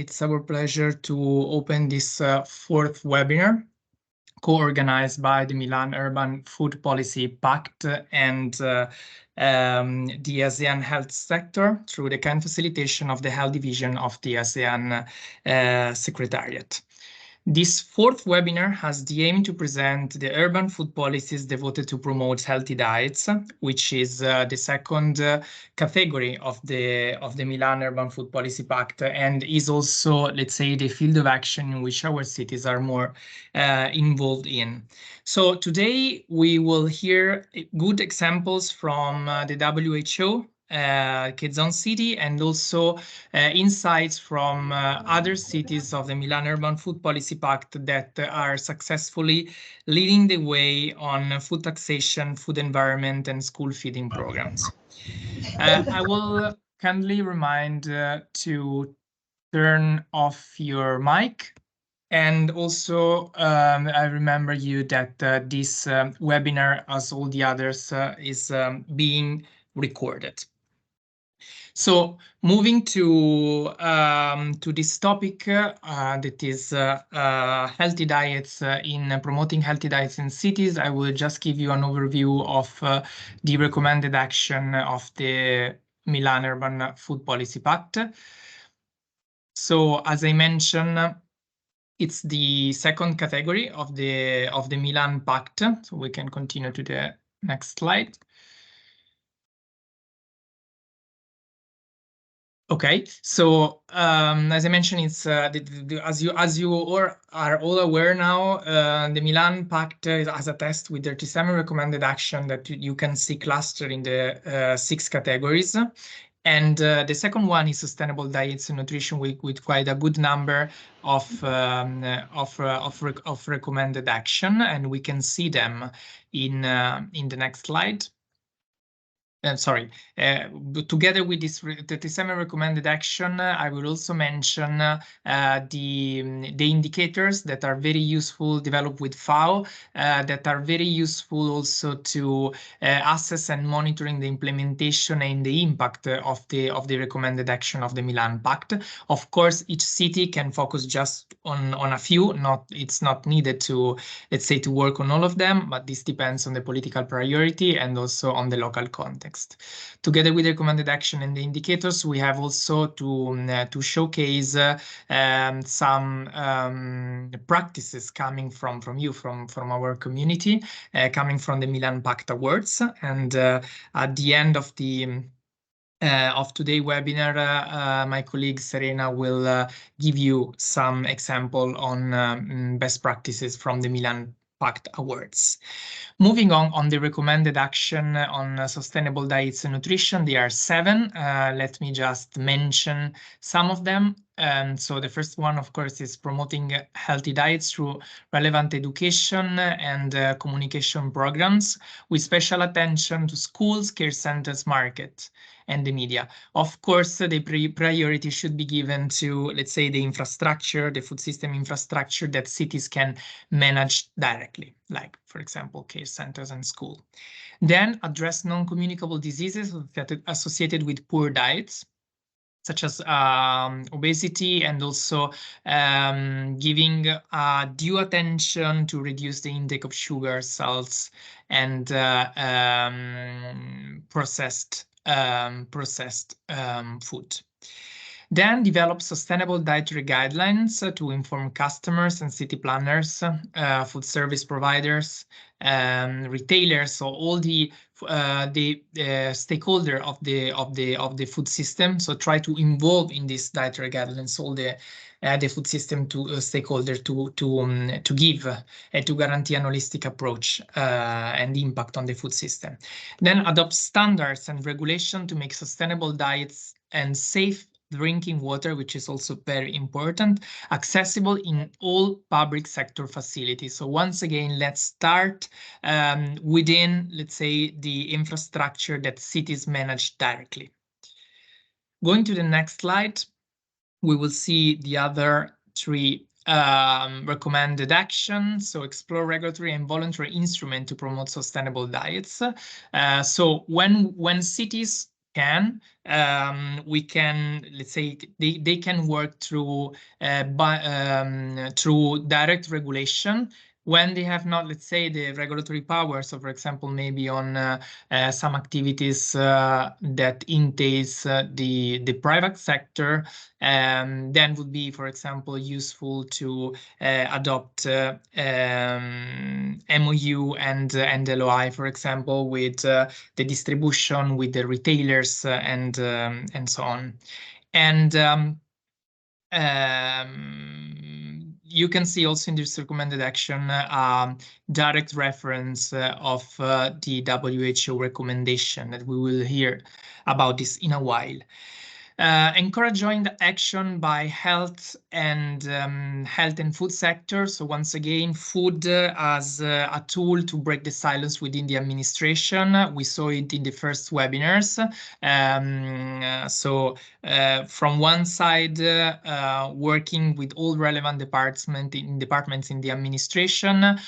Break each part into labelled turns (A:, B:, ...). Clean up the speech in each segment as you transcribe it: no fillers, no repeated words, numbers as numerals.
A: It's our pleasure to open this fourth webinar co-organized by the Milan Urban Food Policy Pact and the ASEAN Health Sector through the kind facilitation of the Health Division of the ASEAN Secretariat. This fourth webinar has the aim to present the urban food policies devoted to promote healthy diets, which is the second category of the Milan Urban Food Policy Pact, and is also, let's say, the field of action in which our cities are more involved in. So today we will hear good examples from the WHO, Quezon City, and also insights from other cities of the Milan Urban Food Policy Pact that are successfully leading the way on food taxation, food environment, and school feeding programs. I will kindly remind to turn off your mic. And also, I remember you that this webinar, as all the others, is being recorded. So moving to this topic that is healthy diets in promoting healthy diets in cities, I will just give you an overview of the recommended action of the Milan Urban Food Policy Pact. So as I mentioned, it's the second category of the Milan Pact. So we can continue to the next slide. Okay, so as I mentioned, it's as you are all aware now, the Milan Pact has a test with 37 recommended action that you can see clustered in the 6 categories. And the second one is sustainable diets and nutrition with quite a good number of recommended action, and we can see them in the next slide. Together with this 37 recommended action, I will also mention the indicators that are very useful, developed with FAO, that are very useful also to assess and monitoring the implementation and the impact of the recommended action of the Milan Pact. Of course, each city can focus just on a few. It's not needed to, let's say, to work on all of them, but this depends on the political priority and also on the local context. Together with the recommended action and the indicators, we have also to showcase some practices coming from our community, coming from the Milan Pact Awards. And at the end of today's webinar, my colleague Serena will give you some example on best practices from the Milan Pact Awards. Moving on the recommended action on sustainable diets and nutrition, there are 7. Let me just mention some of them. So the first one, of course, is promoting healthy diets through relevant education and communication programs with special attention to schools, care centers, market, and the media. Of course, the priority should be given to, let's say, the infrastructure, the food system infrastructure that cities can manage directly, like, for example, care centers and school. Then address non-communicable diseases associated with poor diets, such as obesity, and also giving due attention to reduce the intake of sugar, salts, and processed food. Then develop sustainable dietary guidelines to inform customers and city planners, food service providers, retailers, so all the stakeholder of the food system. So try to involve in this dietary guidelines all the food system to stakeholder to give to guarantee an holistic approach and impact on the food system. Then adopt standards and regulation to make sustainable diets and safe drinking water, which is also very important, accessible in all public sector facilities. So once again, let's start within, let's say, the infrastructure that cities manage directly. Going to the next slide, we will see the other 3 recommended actions. So explore regulatory and voluntary instrument to promote sustainable diets. So when cities can, we can, let's say, they can work through through direct regulation when they have not, let's say, the regulatory power. So, for example, maybe on some activities that entails the private sector, then would be, for example, useful to adopt MOU and LOI, for example, with the distribution, with the retailers, and so on. And you can see also in this recommended action direct reference of the WHO recommendation that we will hear about this in a while. Encourage joint action by health and food sector. So once again, food as a tool to break the silence within the administration. We saw it in the first webinars. From one side, working with all relevant departments in the administration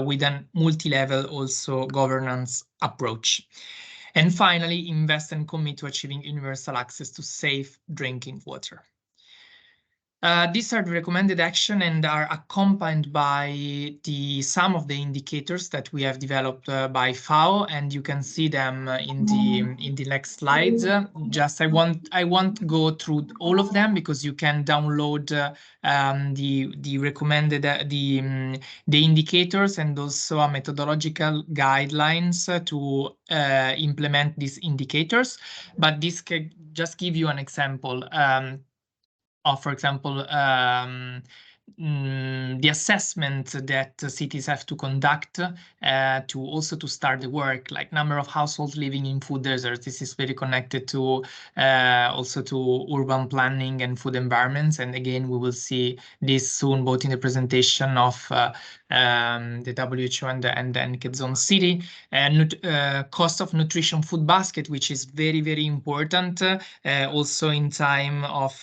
A: with a multi-level also governance approach. And finally, invest and commit to achieving universal access to safe drinking water. These are the recommended action and are accompanied by some of the indicators that we have developed by FAO, and you can see them in the next slides. I won't go through all of them because you can download the recommended the indicators and also a methodological guidelines to implement these indicators. But this can just give you an example. Of, for example, the assessment that cities have to conduct to start the work, like number of households living in food deserts. This is very connected to also to urban planning and food environments. And again, we will see this soon, both in the presentation of the WHO and the NCAT zone city. Cost of nutrition food basket, which is very, very important also in time of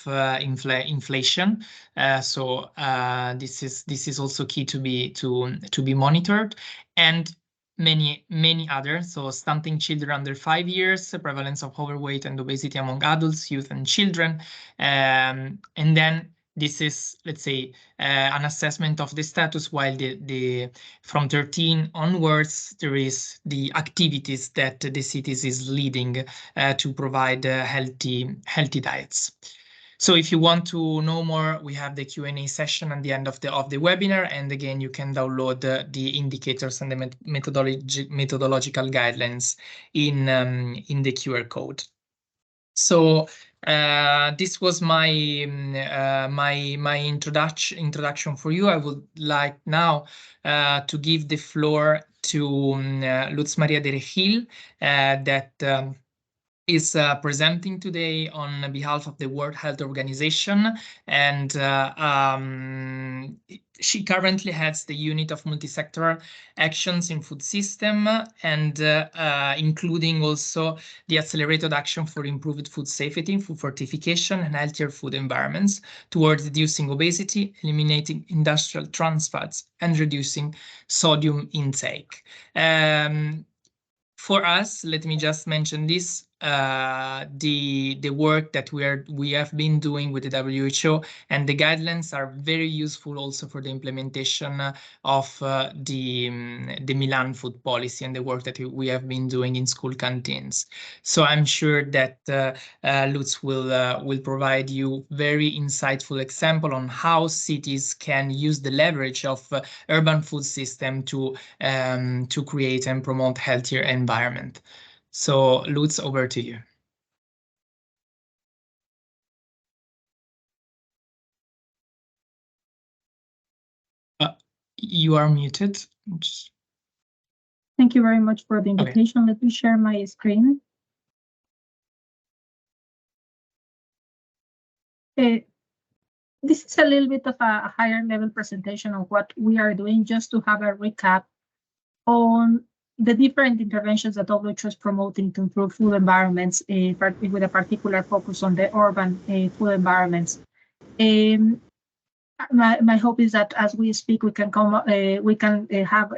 A: inflation. This is also key to be monitored, and many others. So stunting children under 5 years, prevalence of overweight and obesity among adults, youth, and children, and then this is, let's say, an assessment of the status, while the from 13 onwards, there is the activities that the cities is leading to provide healthy diets. So if you want to know more, we have the Q&A session at the end of the webinar, and again, you can download the indicators and the methodological guidelines in the QR code. So this was my introduction for you. I would like now to give the floor to Lutz Maria de Regil, that is presenting today on behalf of the World Health Organization, and she currently heads the unit of multi-sectoral actions in food system, and including also the accelerated action for improved food safety, food fortification, and healthier food environments towards reducing obesity, eliminating industrial trans fats, and reducing sodium intake. For us, let me just mention this, the work that we have been doing with the WHO, and the guidelines are very useful also for the implementation of the Milan food policy and the work that we have been doing in school canteens. So I'm sure that Lutz will provide you very insightful example on how cities can use the leverage of urban food system to create and promote healthier environment. So Lutz, over to you. You are muted.
B: Thank you very much for the invitation. Okay. Let me share my screen. This is a little bit of a higher level presentation of what we are doing, just to have a recap on the different interventions that WHO is promoting to improve food environments, with a particular focus on the urban food environments. My hope is that as we speak, we can have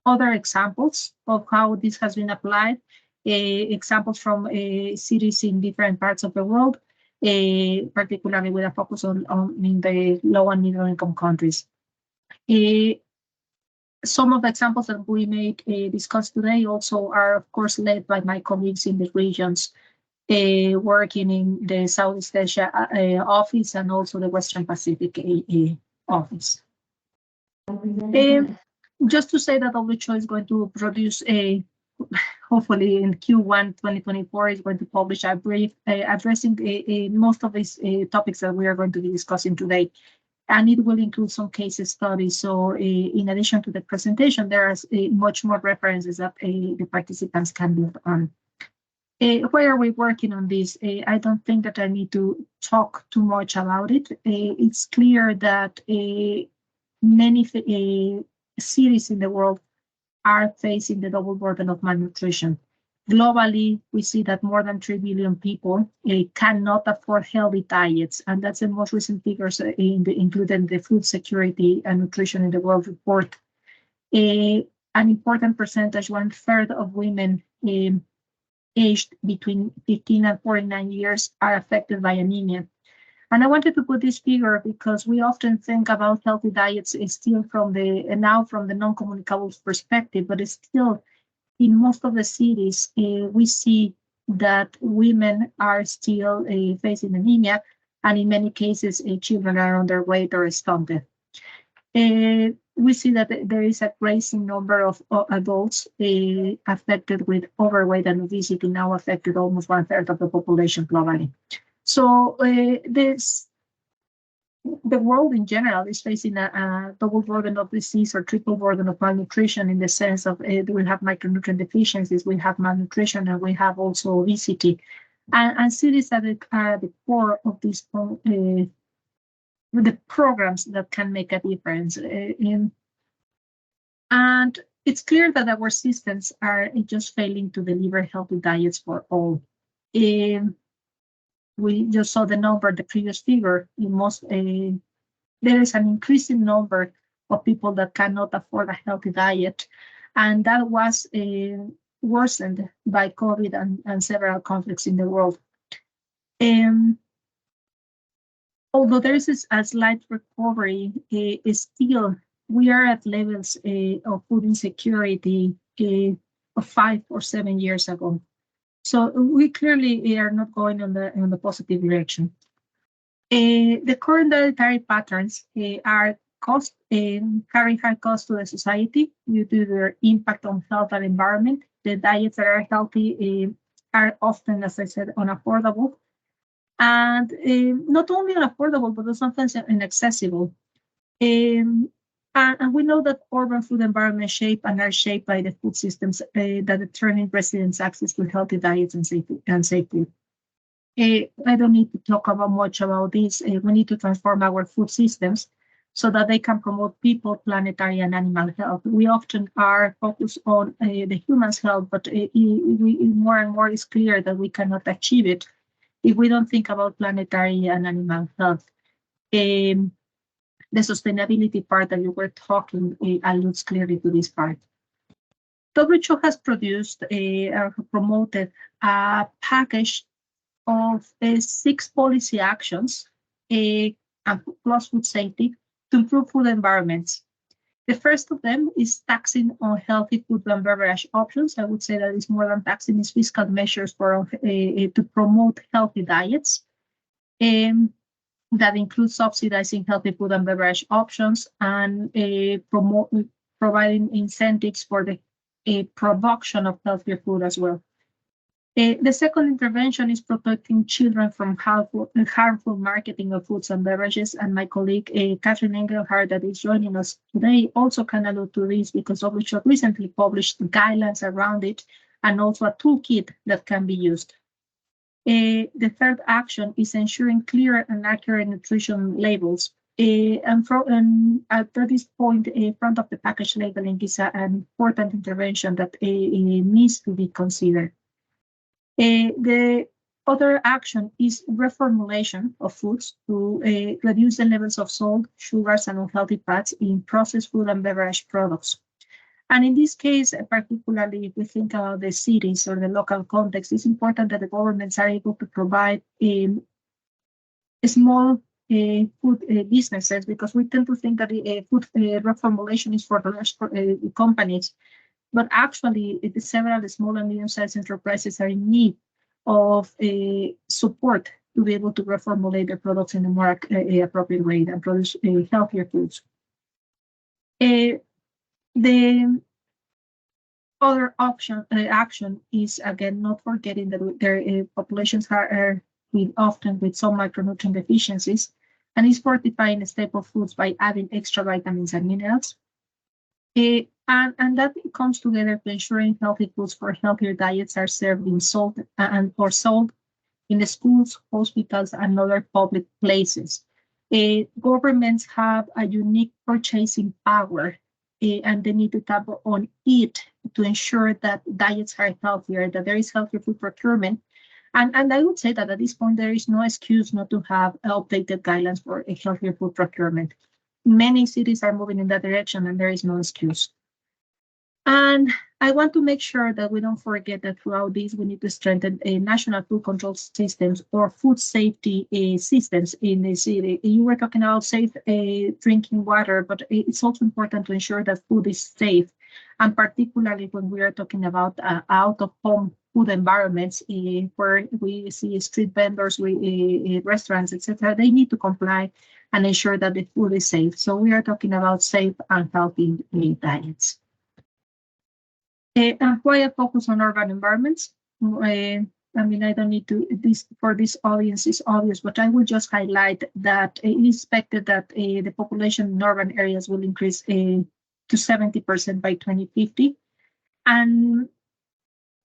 B: other examples of how this has been applied, examples from cities in different parts of the world, particularly with a focus on in the low and middle income countries. Some of the examples that we may discuss today also are, of course, led by my colleagues in the regions working in the Southeast Asia office and also the Western Pacific office. Just to say that WHO is going to produce hopefully in Q1 2024, is going to publish a brief addressing most of these topics that we are going to be discussing today. And it will include some case studies. So in addition to the presentation, there are much more references that the participants can build on. Why are we working on this? I don't think that I need to talk too much about it. It's clear that many cities in the world are facing the double burden of malnutrition. Globally, we see that more than 3 billion people cannot afford healthy diets, and that's the most recent figures included in the Food Security and Nutrition in the World report. An important percentage, 1/3 of women aged between 15 and 49 years are affected by anemia. And I wanted to put this figure because we often think about healthy diets still from the non-communicable perspective, but it's still in most of the cities, we see that women are still facing anemia, and in many cases, children are underweight or stunted. We see that there is a rising number of adults affected with overweight and obesity, now affected almost 1/3 of the population globally. So the world in general is facing a double burden of disease or triple burden of malnutrition, in the sense of we have micronutrient deficiencies, we have malnutrition, and we have also obesity. And cities are at the core of these the programs that can make a difference. And it's clear that our systems are just failing to deliver healthy diets for all. We just saw the number, the previous figure. There is an increasing number of people that cannot afford a healthy diet, and that was worsened by COVID and several conflicts in the world. Although there is a slight recovery, still we are at levels of food insecurity of 5 or 7 years ago. So we clearly are not going in the positive direction. The current dietary patterns are carry high cost to the society due to their impact on health and environment. The diets that are healthy are often, as I said, unaffordable. And not only unaffordable, but sometimes inaccessible. And we know that urban food environments shape and are shaped by the food systems that determine residents' access to healthy diets and safe food. I don't need to talk much about this. We need to transform our food systems so that they can promote people, planetary, and animal health. We often are focused on the human's health, but more and more it's clear that we cannot achieve it if we don't think about planetary and animal health. The sustainability part that you were talking alludes clearly to this part. WHO has produced or promoted a package of 6 policy actions plus food safety to improve food environments. The first of them is taxing on healthy food and beverage options. I would say that it's more than taxing, it's fiscal measures to promote healthy diets. That includes subsidizing healthy food and beverage options and providing incentives for the production of healthier food as well. The second intervention is protecting children from harmful marketing of foods and beverages, and my colleague Catherine Engelhardt, that is joining us today, also can allude to this because WHO recently published guidelines around it and also a toolkit that can be used. The third action is ensuring clear and accurate nutrition labels. And at this point, front of the package labeling is an important intervention that needs to be considered. The other action is reformulation of foods to reduce the levels of salt, sugars, and unhealthy fats in processed food and beverage products. And in this case, particularly if we think about the cities or the local context, it's important that the governments are able to provide small food businesses, because we tend to think that food reformulation is for the large companies, but actually several small and medium-sized enterprises are in need of support to be able to reformulate their products in a more appropriate way and produce healthier foods. The other action is, again, not forgetting that their populations are often with some micronutrient deficiencies, and is fortifying staple foods by adding extra vitamins and minerals. And that comes together to ensuring healthy foods for healthier diets are served in sold in the schools, hospitals, and other public places. Governments have a unique purchasing power, and they need to tap on it to ensure that diets are healthier, that there is healthier food procurement. And I would say that at this point, there is no excuse not to have updated guidelines for a healthier food procurement. Many cities are moving in that direction, and there is no excuse. And I want to make sure that we don't forget that throughout this, we need to strengthen national food control systems or food safety systems in the city. You were talking about safe drinking water, but it's also important to ensure that food is safe. And particularly when we are talking about out-of-home food environments where we see street vendors, restaurants, etc., they need to comply and ensure that the food is safe. So we are talking about safe and healthy diets. And why a focus on urban environments? I mean, I don't need to, for this audience is obvious, but I will just highlight that it is expected that the population in urban areas will increase to 70% by 2050. And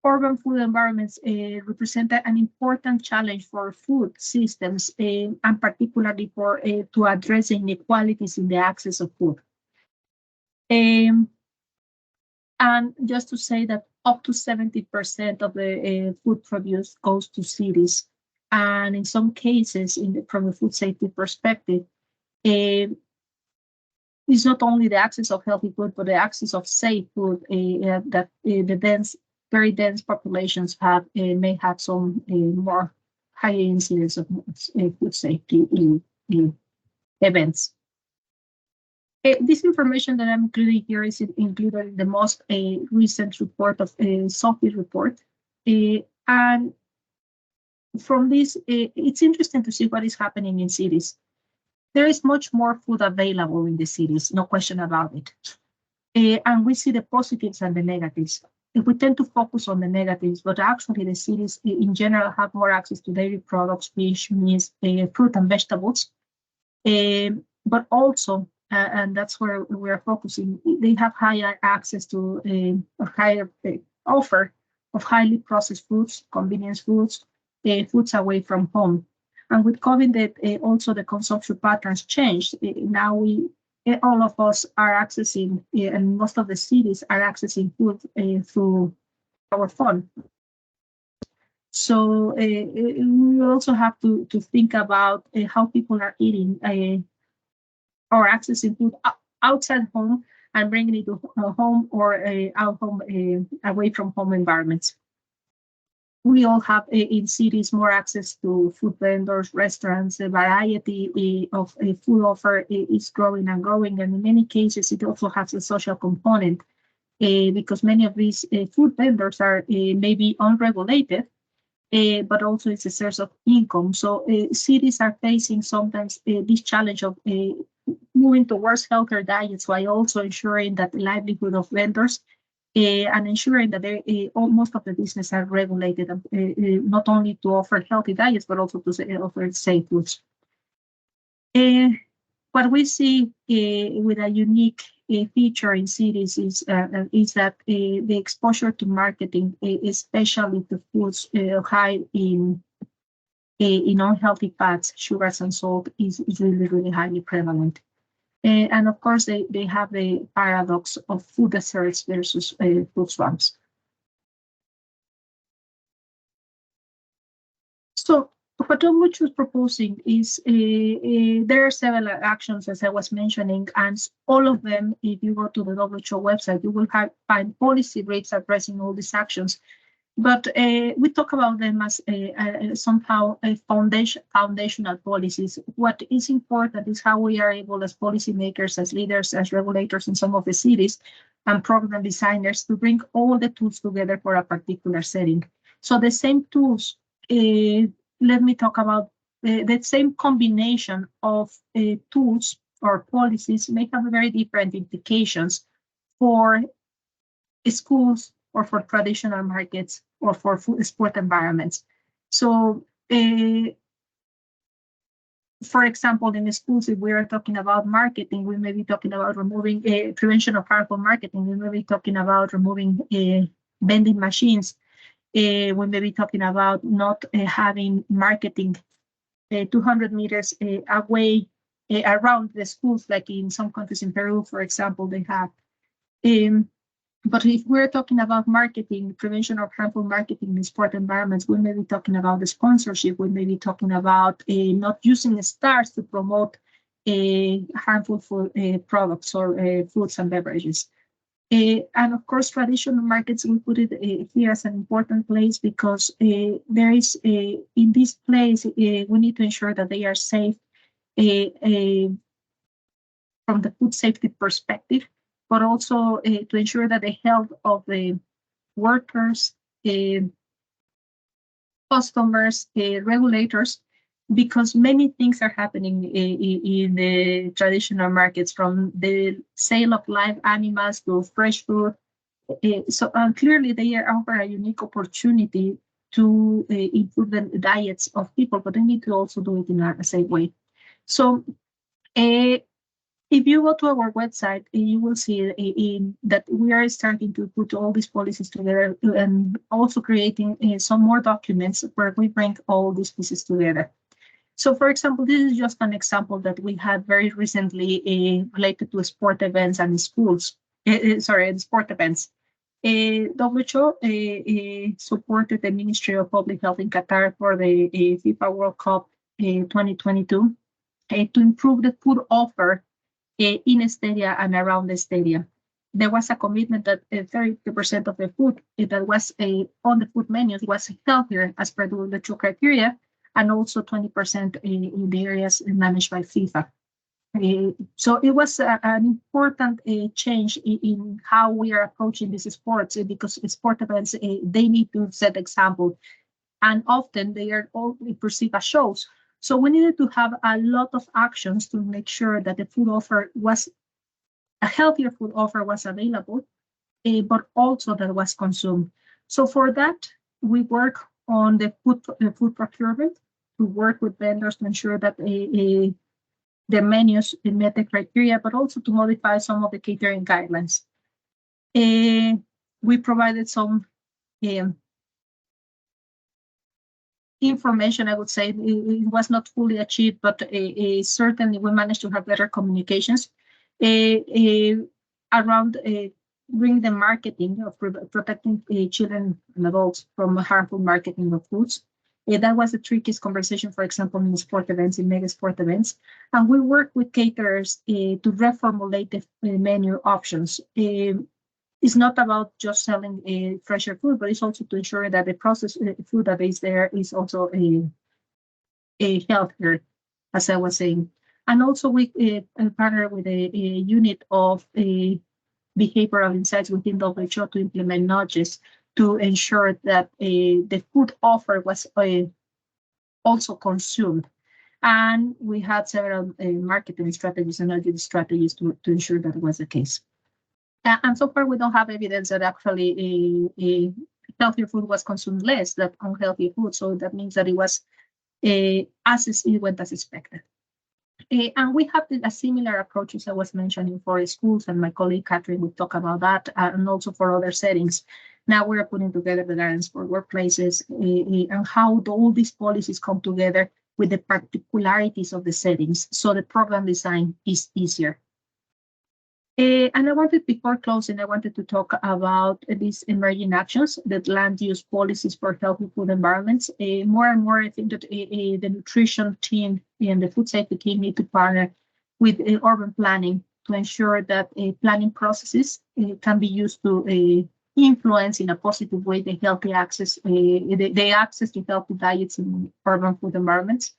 B: urban food environments represent an important challenge for food systems, and particularly for to address inequalities in the access of food. And just to say that up to 70% of the food produced goes to cities. And in some cases, from a food safety perspective, it's not only the access of healthy food, but the access of safe food that the very dense populations may have some more high incidence of food safety events. This information that I'm including here is included in the most recent report of SOFI report. And from this, it's interesting to see what is happening in cities. There is much more food available in the cities, no question about it. And we see the positives and the negatives. We tend to focus on the negatives, but actually the cities in general have more access to dairy products, fish, meat, fruit and vegetables. But also, and that's where we're focusing, they have higher access to a higher offer of highly processed foods, convenience foods, foods away from home. And with COVID, also the consumption patterns changed. Now all of us are accessing, and most of the cities are accessing food through our phone. So we also have to think about how people are eating or accessing food outside home and bringing it to home or out home, away from home environments. We all have in cities more access to food vendors, restaurants. The variety of food offer is growing and growing, and in many cases it also has a social component because many of these food vendors are maybe unregulated, but also it's a source of income. So cities are facing sometimes this challenge of moving towards healthier diets while also ensuring that the livelihood of vendors and ensuring that most of the business are regulated, not only to offer healthy diets, but also to offer safe foods. What we see with a unique feature in cities is that the exposure to marketing, especially to foods high in unhealthy fats, sugars, and salt, is really, really highly prevalent. And of course, they have the paradox of food desserts versus food swamps. So what WHO is proposing is there are several actions, as I was mentioning, and all of them, if you go to the WHO website, you will find policy briefs addressing all these actions. But we talk about them as somehow a foundational policies. What is important is how we are able, as policymakers, as leaders, as regulators in some of the cities, and program designers, to bring all the tools together for a particular setting. So the same tools, let me talk about the same combination of tools or policies may have very different implications for schools or for traditional markets or for sport environments. So, for example, in the schools, if we are talking about marketing, we may be talking about removing prevention of harmful marketing. We may be talking about removing vending machines. We may be talking about not having marketing 200 meters away around the schools, like in some countries in Peru, for example, they have. But if we're talking about marketing, prevention of harmful marketing in sport environments, we may be talking about the sponsorship. We may be talking about not using stars to promote harmful food, products or foods and beverages. And of course, traditional markets, we put it here as an important place because there is, in this place, we need to ensure that they are safe from the food safety perspective, but also to ensure that the health of the workers, customers, regulators, because many things are happening in the traditional markets, from the sale of live animals to fresh food. So clearly they offer a unique opportunity to improve the diets of people, but they need to also do it in a safe way. So if you go to our website, you will see that we are starting to put all these policies together and also creating some more documents where we bring all these pieces together. So, for example, this is just an example that we had very recently related to sport events and schools. Sport events. WHO supported the Ministry of Public Health in Qatar for the FIFA World Cup 2022 to improve the food offer in the stadium and around the stadium. There was a commitment that 30% of the food that was on the food menus was healthier as per the WHO criteria, and also 20% in the areas managed by FIFA. So it was an important change in how we are approaching these sports, because sport events, they need to set example, and often they are all perceived as shows. So we needed to have a lot of actions to make sure that the food offer was a healthier food offer was available, but also that was consumed. So for that, we work on the food procurement, to work with vendors to ensure that the menus met the criteria, but also to modify some of the catering guidelines. We provided some information, I would say. It was not fully achieved, but certainly we managed to have better communications around bringing the marketing of protecting children and adults from harmful marketing of foods. That was the trickiest conversation, for example, in sport events, in mega sport events. And we work with caterers to reformulate the menu options. It's not about just selling fresher food, but it's also to ensure that the processed food that is there is also healthier, as I was saying. And also we partner with a unit of behavioral insights within WHO to implement nudges to ensure that the food offer was also consumed. And we had several marketing strategies and nudging strategies to ensure that was the case. And so far, we don't have evidence that actually healthier food was consumed less than unhealthy food. So that means that it was it went as expected. And we have a similar approach, as I was mentioning, for schools, and my colleague Catherine will talk about that, and also for other settings. Now we're putting together the guidance for workplaces and how all these policies come together with the particularities of the settings, so the program design is easier. And before closing, I wanted to talk about these emerging actions, that land use policies for healthy food environments. More and more, I think that the nutrition team and the food safety team need to partner with urban planning to ensure that planning processes can be used to influence in a positive way the healthy access, the access to healthy diets in urban food environments.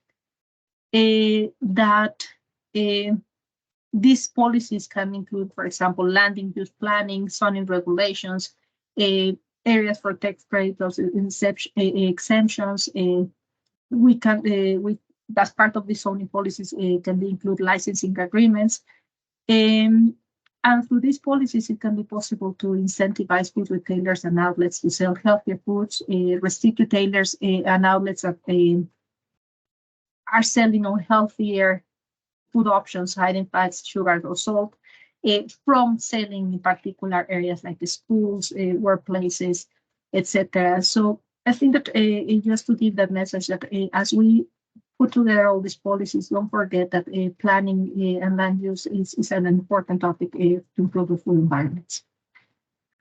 B: These policies can include, for example, land use planning, zoning regulations, areas for tax credits, exemptions. We can, as part of the zoning policies, can include licensing agreements. And through these policies, it can be possible to incentivize food retailers and outlets to sell healthier foods, restrict retailers and outlets that are selling on healthier food options, hiding fats, sugar, or salt, from selling in particular areas like the schools, workplaces, etc. So I think that just to give that message that as we put together all these policies, don't forget that planning and land use is an important topic to improve the food environments.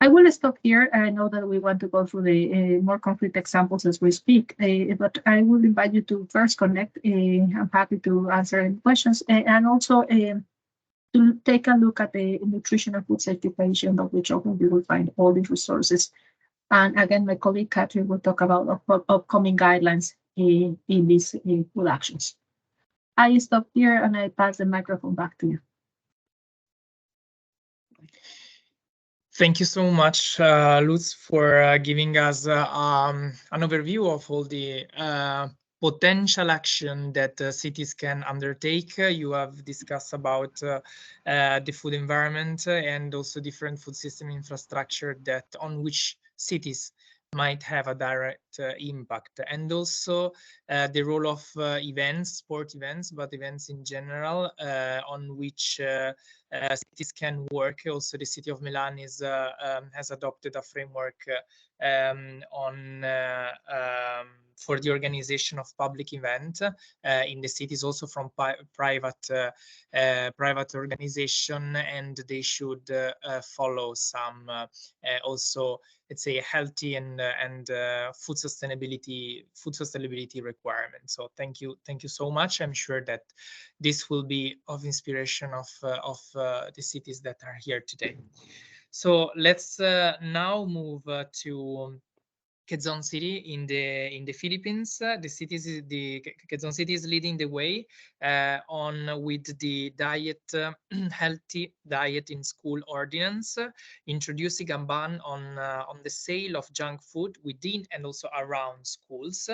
B: I will stop here. I know that we want to go through the more concrete examples as we speak, but I will invite you to first connect. I'm happy to answer any questions, and also to take a look at the nutritional food safety page, on which you will find all these resources. And again, my colleague Catherine will talk about upcoming guidelines in these food actions. I stop here and I pass the microphone back to you.
A: Thank you so much, Lutz, for giving us an overview of all the potential action that cities can undertake. You have discussed about the food environment and also different food system infrastructure that on which cities might have a direct impact, and also the role of events, sport events, but events in general, on which cities can work. Also, the city of Milan has adopted a framework for the organization of public event in the cities, also from private organization, and they should follow some also, let's say, healthy and food sustainability requirements. So thank you so much. I'm sure that this will be of inspiration of the cities that are here today. So let's now move to Quezon City in the Philippines. The Quezon City is leading the way with the healthy diet in school ordinance, introducing a ban on the sale of junk food within and also around schools,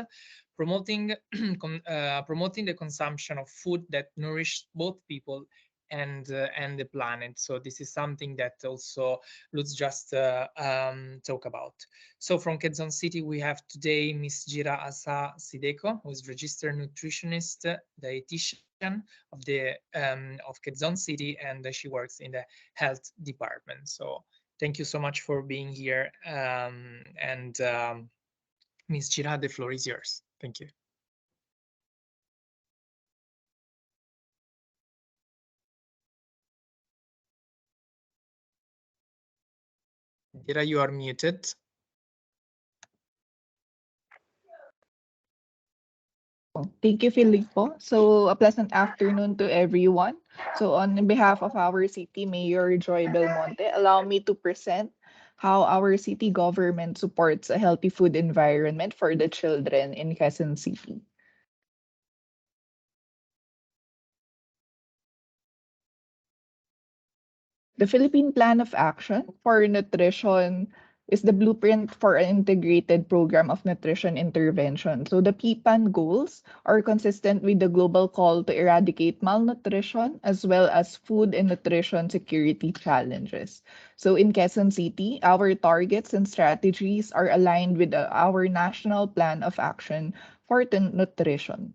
A: promoting the consumption of food that nourish both people and the planet. So this is something that also Lutz just talk about. So from Quezon City, we have today Ms. Jira Asa Sideko, who is registered nutritionist, dietitian of Quezon City, and she works in the health department. So thank you so much for being here. Ms. Jira, the floor is yours. Thank you. Jira, you are muted.
C: Thank you, Filippo. So a pleasant afternoon to everyone. So on behalf of our city mayor, Joy Belmonte, allow me to present how our city government supports a healthy food environment for the children in Quezon City. The Philippine Plan of Action for Nutrition is the blueprint for an integrated program of nutrition intervention. So the PPAN goals are consistent with the global call to eradicate malnutrition as well as food and nutrition security challenges. So in Quezon City, our targets and strategies are aligned with our National Plan of Action for Nutrition.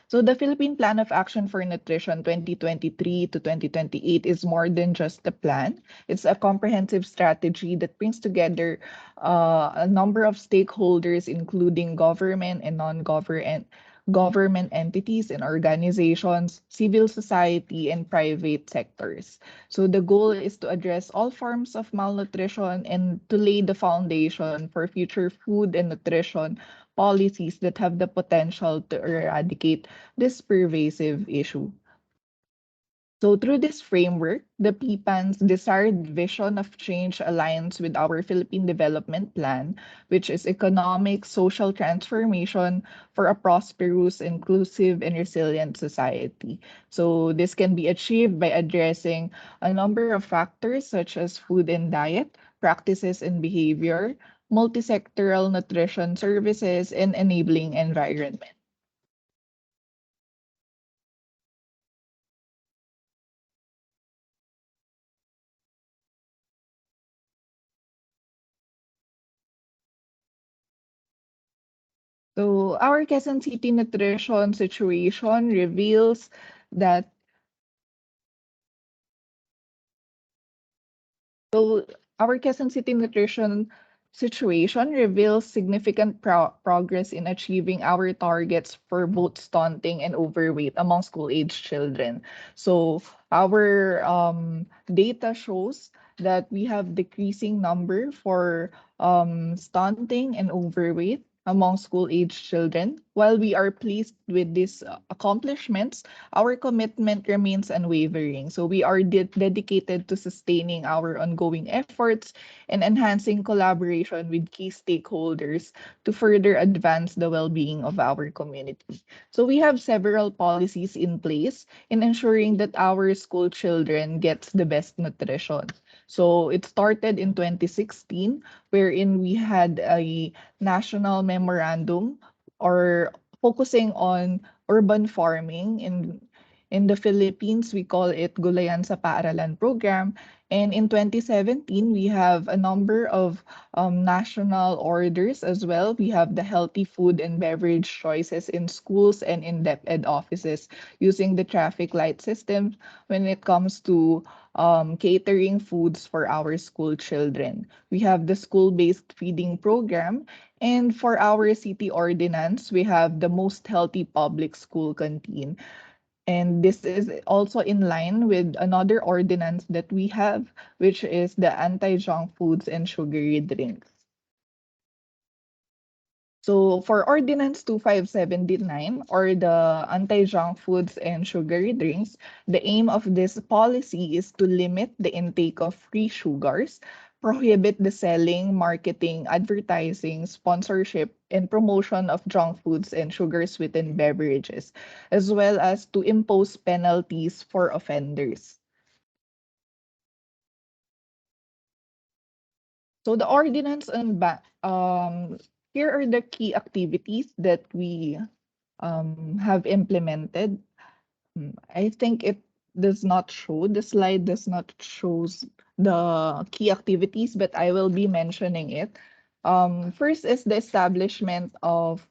C: So the Philippine Plan of Action for Nutrition 2023 to 2028 is more than just a plan. It's a comprehensive strategy that brings together a number of stakeholders, including government and non-government government entities and organizations, civil society, and private sectors. So the goal is to address all forms of malnutrition and to lay the foundation for future food and nutrition policies that have the potential to eradicate this pervasive issue. So through this framework, the PPAN's desired vision of change aligns with our Philippine Development Plan, which is economic, social transformation for a prosperous, inclusive, and resilient society. So this can be achieved by addressing a number of factors such as food and diet, practices and behavior, multisectoral nutrition services, and enabling environment. So our Quezon City nutrition situation reveals that our Quezon City nutrition situation reveals significant progress in achieving our targets for both stunting and overweight among school-age children. So our data shows that we have decreasing number for stunting and overweight among school-age children. While we are pleased with these accomplishments, our commitment remains unwavering. So we are dedicated to sustaining our ongoing efforts and enhancing collaboration with key stakeholders to further advance the well-being of our community. So we have several policies in place in ensuring that our school children gets the best nutrition. So it started in 2016, wherein we had a national memorandum or focusing on urban farming in the Philippines. We call it Gulayan sa Paaralan program. And in 2017, we have a number of national orders as well. We have the healthy food and beverage choices in schools and in DepEd offices using the traffic light system when it comes to catering foods for our school children. We have the school-based feeding program. And for our city ordinance, we have the most healthy public school canteen. And this is also in line with another ordinance that we have, which is the anti-junk foods and sugary drinks. So for Ordinance 2579 or the anti-junk foods and sugary drinks, the aim of this policy is to limit the intake of free sugars, prohibit the selling, marketing, advertising, sponsorship, and promotion of junk foods and sugar-sweetened beverages, as well as to impose penalties for offenders. So the ordinance on here are the key activities that we have implemented. I think it does not show, the slide does not shows the key activities, but I will be mentioning it. First is the establishment of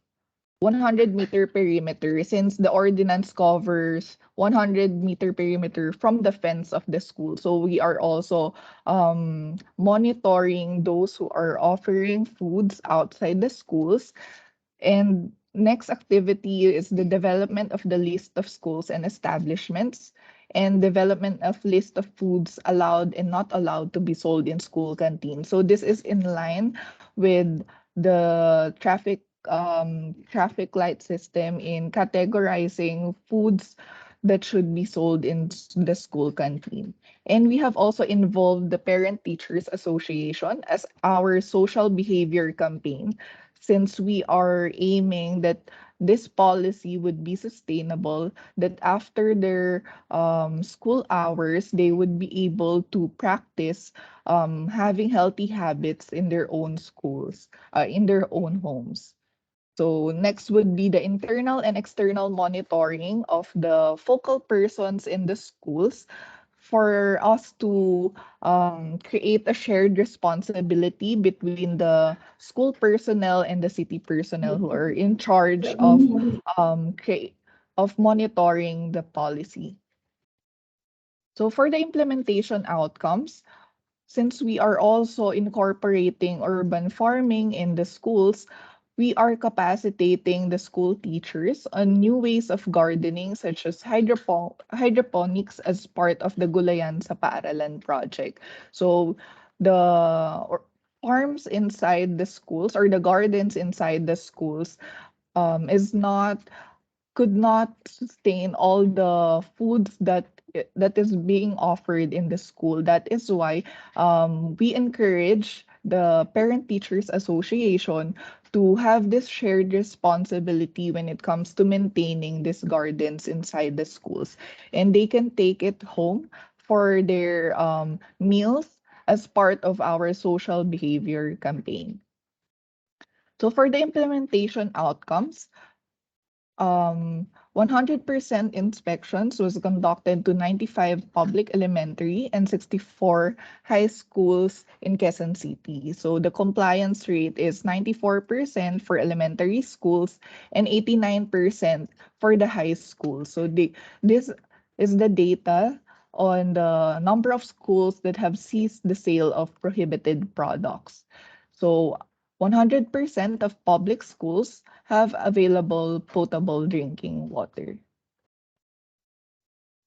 C: 100-meter perimeter, since the ordinance covers 100-meter perimeter from the fence of the school. So we are also monitoring those who are offering foods outside the schools. And next activity is the development of the list of schools and establishments and development of list of foods allowed and not allowed to be sold in school canteens. So this is in line with the traffic light system in categorizing foods that should be sold in the school canteen. And we have also involved the Parent Teachers Association as our social behavior campaign, since we are aiming that this policy would be sustainable, that after their school hours, they would be able to practice having healthy habits in their own schools, in their own homes. So next would be the internal and external monitoring of the focal persons in the schools for us to create a shared responsibility between the school personnel and the city personnel who are in charge of monitoring the policy. So for the implementation outcomes, since we are also incorporating urban farming in the schools, we are capacitating the school teachers on new ways of gardening, such as hydroponics, as part of the Gulayan sa Paaralan project. So the farms inside the schools, or the gardens inside the schools, is not could not sustain all the foods that is being offered in the school. That is why we encourage the Parent Teachers Association to have this shared responsibility when it comes to maintaining these gardens inside the schools. And they can take it home for their meals as part of our social behavior campaign. So for the implementation outcomes, 100% inspections was conducted to 95 public elementary and 64 high schools in Quezon City. So the compliance rate is 94% for elementary schools and 89% for the high schools. So this is the data on the number of schools that have ceased the sale of prohibited products. So 100% of public schools have available potable drinking water.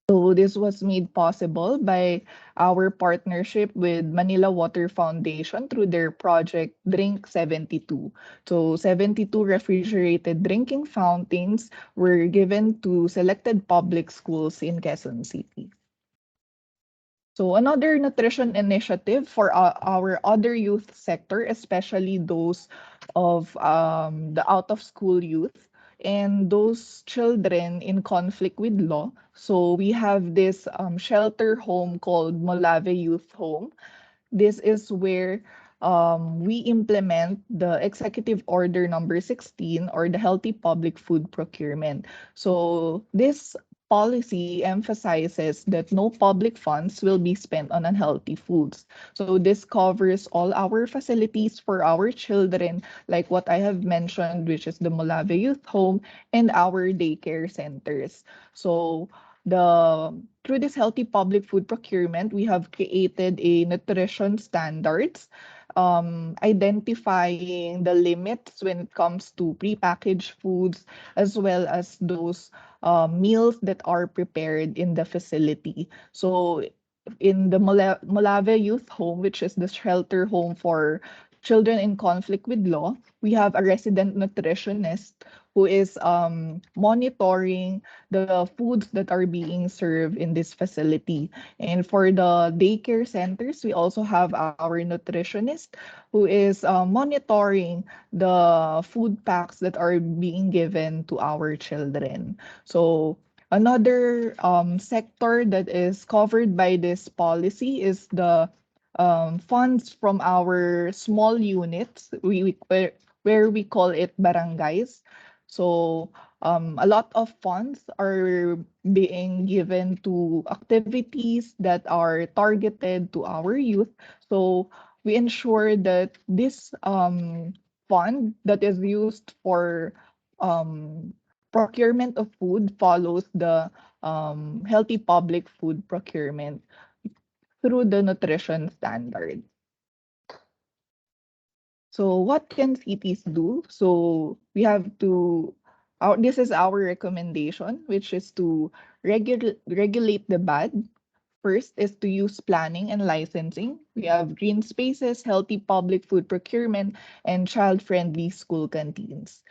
C: So this was made possible by our partnership with Manila Water Foundation through their project Drink 72. So 72 refrigerated drinking fountains were given to selected public schools in Quezon City. So another nutrition initiative for our other youth sector, especially those of the out-of-school youth and those children in conflict with law. So we have this shelter home called Molave Youth Home. This is where we implement the Executive Order number 16, or the Healthy Public Food Procurement. So this policy emphasizes that no public funds will be spent on unhealthy foods. So this covers all our facilities for our children, like what I have mentioned, which is the Molave Youth Home and our daycare centers. So through this healthy public food procurement, we have created a nutrition standards, identifying the limits when it comes to prepackaged foods, as well as those meals that are prepared in the facility. So in the Molave Youth Home, which is the shelter home for children in conflict with law, we have a resident nutritionist who is monitoring the foods that are being served in this facility. And for the daycare centers, we also have our nutritionist who is monitoring the food packs that are being given to our children. So another sector that is covered by this policy is the funds from our small units, where we call it barangays. So a lot of funds are being given to activities that are targeted to our youth. So we ensure that this fund that is used for procurement of food follows the healthy public food procurement through the nutrition standard. So what can cities do? So we have to, this is our recommendation, which is to regulate the bad. First is to use planning and licensing. We have green spaces, healthy public food procurement, and child-friendly school canteens.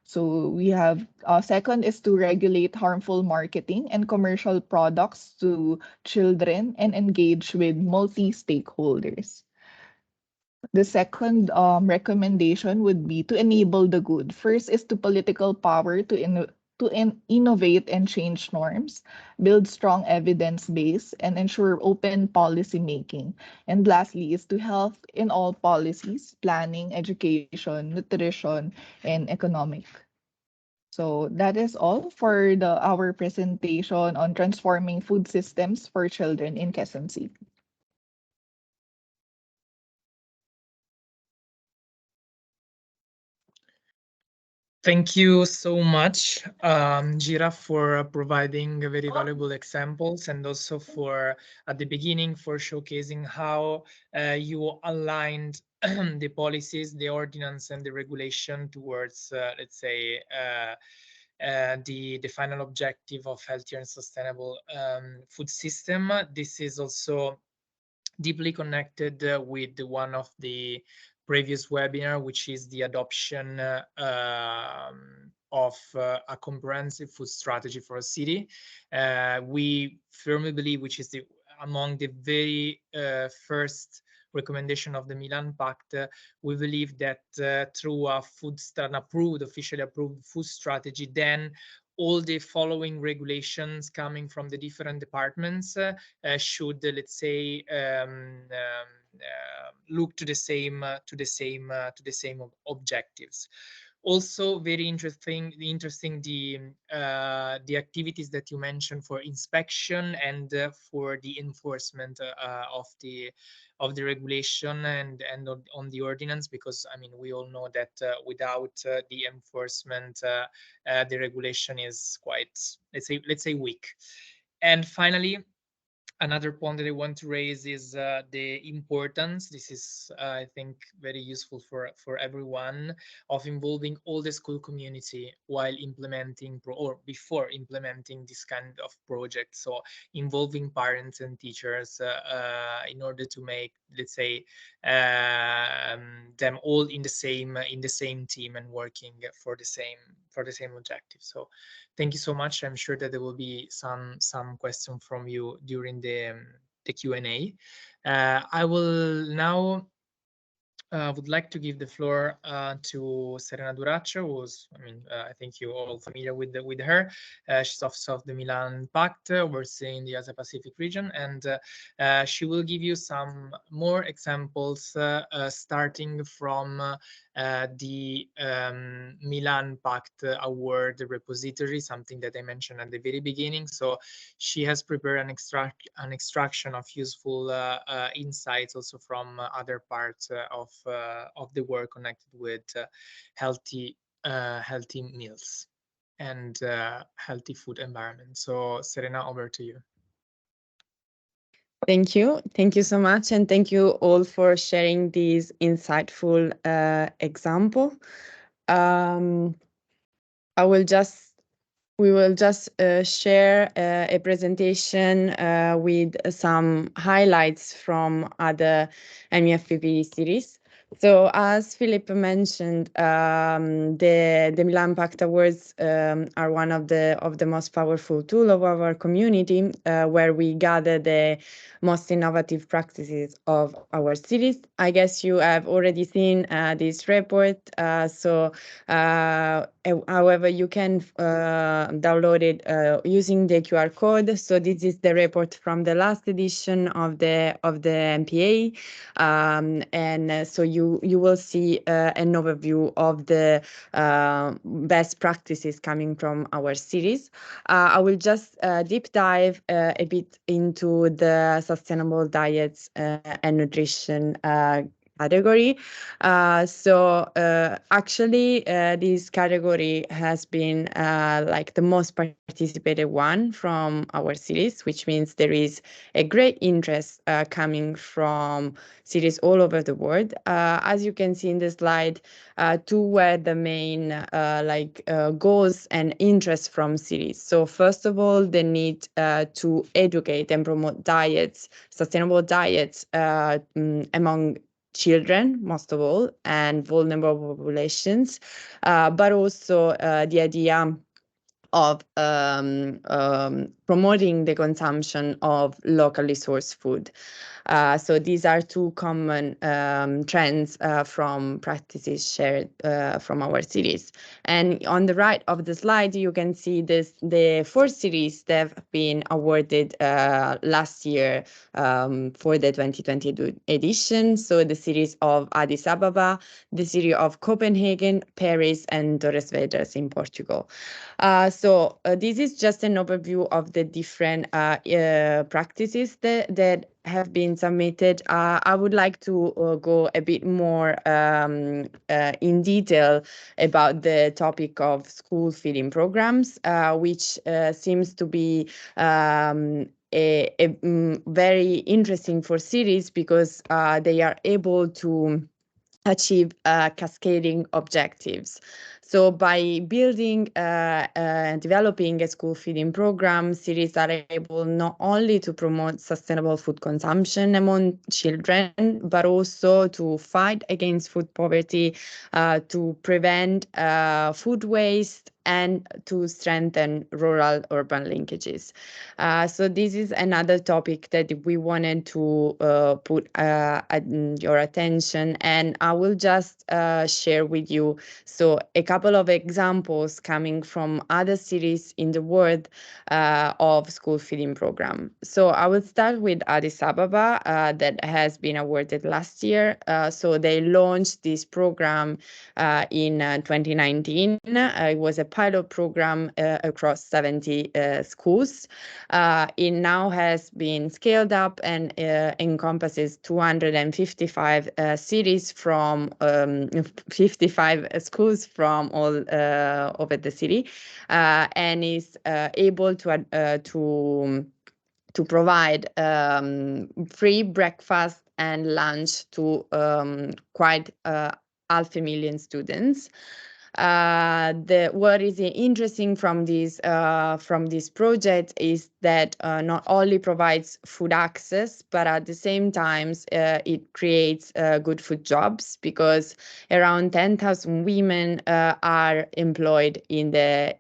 C: So we have, second is to regulate harmful marketing and commercial products to children and engage with multi-stakeholders. The second recommendation would be to enable the good. First is to political power to innovate and change norms, build strong evidence base, and ensure open policy making. And lastly is to health in all policies, planning, education, nutrition, and economic. So that is all for our presentation on transforming food systems for children in Quezon City.
A: Thank you so much, Gira, for providing very valuable examples, and also for, at the beginning, for showcasing how you aligned the policies, the ordinance, and the regulation towards, let's say, the final objective of healthier and sustainable food system. This is also deeply connected with one of the previous webinar, which is the adoption of a comprehensive food strategy for a city. We firmly believe, which is among the very first recommendation of the Milan Pact, we believe that through a officially approved food strategy, then all the following regulations coming from the different departments should, let's say, look to the same objectives. Also, very interesting the activities that you mentioned for inspection and for the enforcement of the regulation and on the ordinance, because I mean we all know that without the enforcement, the regulation is quite, let's say weak. And finally, another point that I want to raise is the importance. This is, I think, very useful for everyone, of involving all the school community while implementing or before implementing this kind of project. So involving parents and teachers in order to make, let's say, them all in the same team and working for the same objective. So thank you so much. I'm sure that there will be some question from you during the Q&A. I will now would like to give the floor to Serena Duraccio, who's, I think you're all familiar with her. She's officer of the Milan Pact, overseeing the Asia Pacific region, and she will give you some more examples, starting from the Milan Pact Award repository, something that I mentioned at the very beginning. So she has prepared an extraction of useful insights also from other parts of the work connected with healthy meals and healthy food environment. So Serena, over to you.
D: Thank you so much, and thank you all for sharing this insightful example. We will just share a presentation with some highlights from other MUFPP series. So as Philip mentioned, the Milan Pact Awards are one of the most powerful tool of our community, where we gather the most innovative practices of our cities. I guess you have already seen this report. However, you can download it using the QR code. So this is the report from the last edition of the MPA, and so you will see an overview of the best practices coming from our cities. I will just deep dive a bit into the sustainable diets and nutrition category. Actually, this category has been like the most participated one from our cities, which means there is a great interest coming from cities all over the world. As you can see in the slide, two were the main goals and interests from cities. So first of all, the need to educate and promote diets, sustainable diets among children, most of all, and vulnerable populations, but also the idea of promoting the consumption of locally sourced food. So these are two common trends from practices shared from our cities. And on the right of the slide, you can see the 4 cities that have been awarded last year for the 2022 edition. So the cities of Addis Ababa, the city of Copenhagen, Paris, and Torres Vedras in Portugal. This is just an overview of the different practices that have been submitted. I would like to go a bit more in detail about the topic of school feeding programs, which seems to be very interesting for cities because they are able to achieve cascading objectives. So by building developing a school feeding program, cities are able not only to promote sustainable food consumption among children, but also to fight against food poverty, to prevent food waste, and to strengthen rural-urban linkages. So this is another topic that we wanted to put at your attention, and I will just share with you a couple of examples coming from other cities in the world of school feeding program. So I will start with Addis Ababa that has been awarded last year. So they launched this program in 2019. It was a pilot program across 70 schools. It now has been scaled up and encompasses 255 cities from 55 schools from all over the city, and is able to provide free breakfast and lunch to quite 500,000 students. What is interesting from this project is that not only provides food access, but at the same time it creates good food jobs, because around 10,000 women are employed in the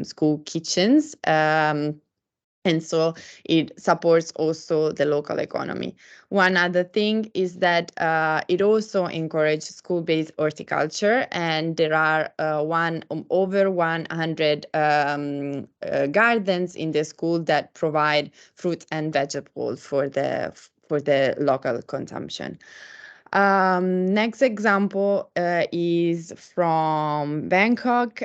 D: school kitchens. And so it supports also the local economy. One other thing is that it also encourages school-based horticulture, and there are over 100 gardens in the school that provide fruit and vegetables for the local consumption. Next example is from Bangkok.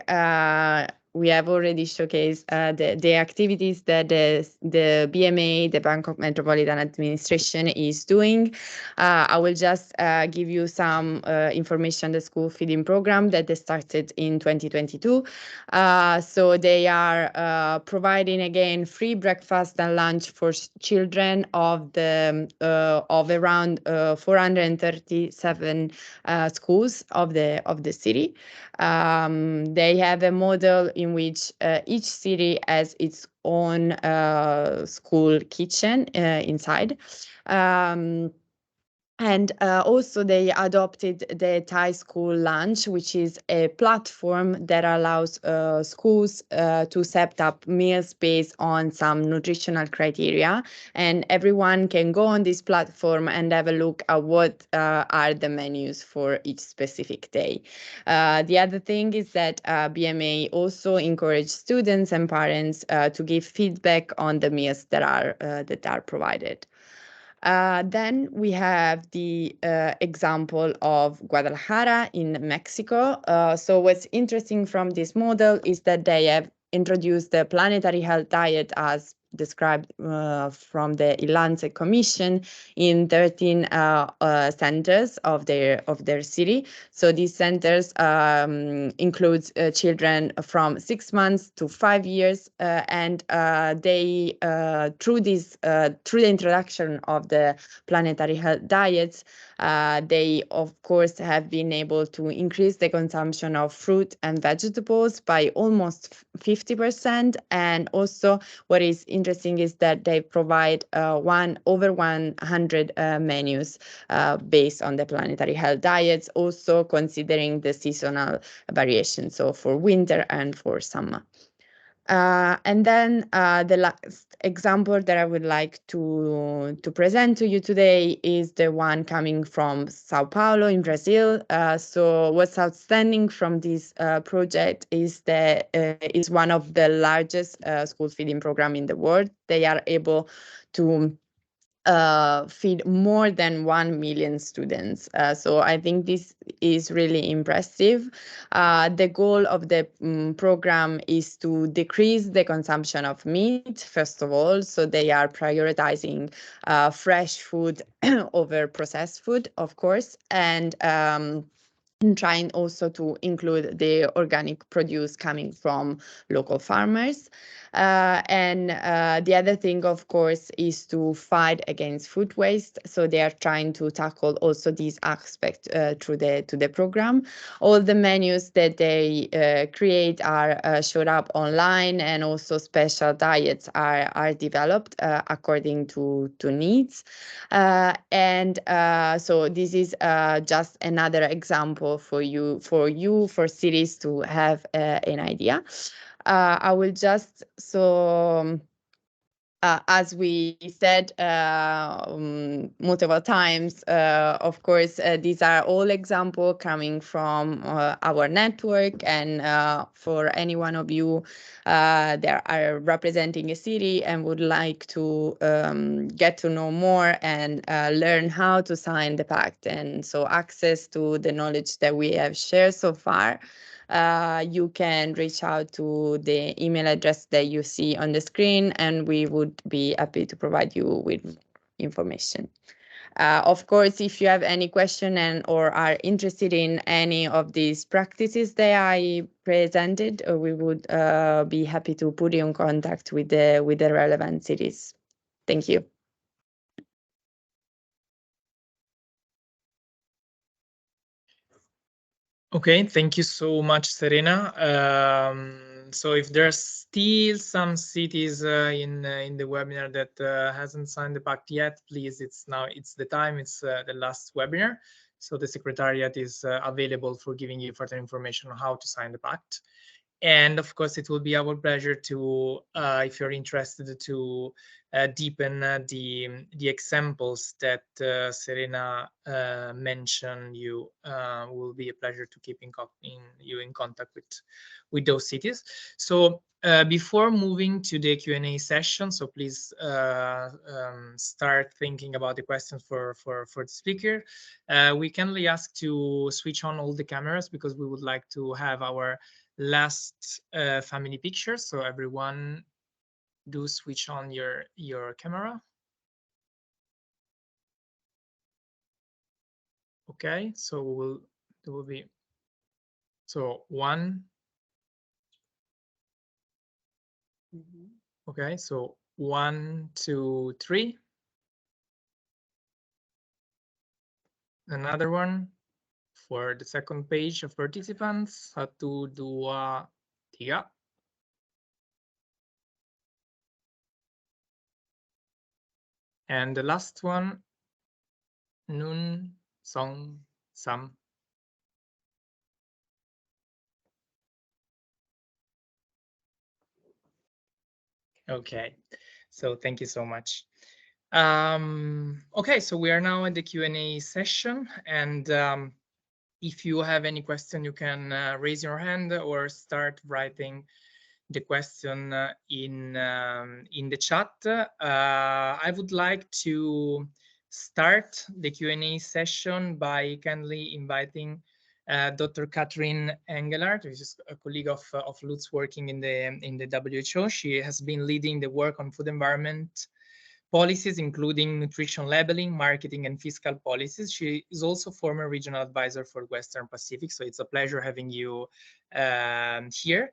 D: We have already showcased the activities that the BMA, the Bangkok Metropolitan Administration, is doing. I will just give you some information on the school feeding program that they started in 2022. So they are providing again free breakfast and lunch for children of around 437 schools of the city. They have a model in which each city has its own school kitchen inside. And also they adopted the Thai School Lunch, which is a platform that allows schools to set up meals based on some nutritional criteria. And everyone can go on this platform and have a look at what are the menus for each specific day. The other thing is that BMA also encouraged students and parents to give feedback on the meals that are provided. Then we have the example of Guadalajara in Mexico. So what's interesting from this model is that they have introduced the planetary health diet as described from the Ilance Commission in 13 centers of their city. So these centers includes children from 6 months to 5 years, and they through the introduction of the planetary health diets, they of course have been able to increase the consumption of fruit and vegetables by almost 50%, and also what is interesting is that they provide over 100 menus based on the planetary health diets, also considering the seasonal variation, so for winter and for summer. And then the last example that I would like to present to you today is the one coming from Sao Paulo in Brazil. So what's outstanding from this project is that is one of the largest school feeding program in the world. They are able to feed more than 1 million students. So I think this is really impressive. The goal of the program is to decrease the consumption of meat, first of all. So they are prioritizing fresh food over processed food, of course, and trying also to include the organic produce coming from local farmers. And the other thing, of course, is to fight against food waste. So they are trying to tackle also these aspects to the program. All the menus that they create are showed up online, and also special diets are developed according to needs. So this is just another example for cities to have an idea. I will just as we said multiple times, of course, these are all examples coming from our network, and for any one of you that are representing a city and would like to get to know more and learn how to sign the pact, and so access to the knowledge that we have shared so far, you can reach out to the email address that you see on the screen, and we would be happy to provide you with information. Of course, if you have any question or are interested in any of these practices that I presented, we would be happy to put you in contact with the relevant cities. Thank you.
A: Okay, thank you so much, Serena. So if there's still some cities in the webinar that hasn't signed the pact yet, please, it's the time, it's the last webinar. So the Secretariat is available for giving you further information on how to sign the pact. And of course, it will be our pleasure to, if you're interested, to deepen the examples that Serena mentioned. You will be a pleasure to keep you in contact with those cities. So before moving to the Q&A session, so please start thinking about the questions for the speaker. We kindly ask to switch on all the cameras, because we would like to have our last family picture. So everyone, do switch on your camera. Okay, so there will be, so 1. Okay, so 1, 2, 3. Another one for the second page of participants. 1, 2, 3. And the last one, Nun, Song, Sam. Okay, so thank you so much. Okay, so we are now in the Q&A session, and if you have any question, you can raise your hand or start writing the question in the chat. I would like to start the Q&A session by kindly inviting Dr. Katrin Engelhardt, which is a colleague of Lutz working in the WHO. She has been leading the work on food environment policies, including nutrition labeling, marketing, and fiscal policies. She is also former regional advisor for Western Pacific. So it's a pleasure having you here.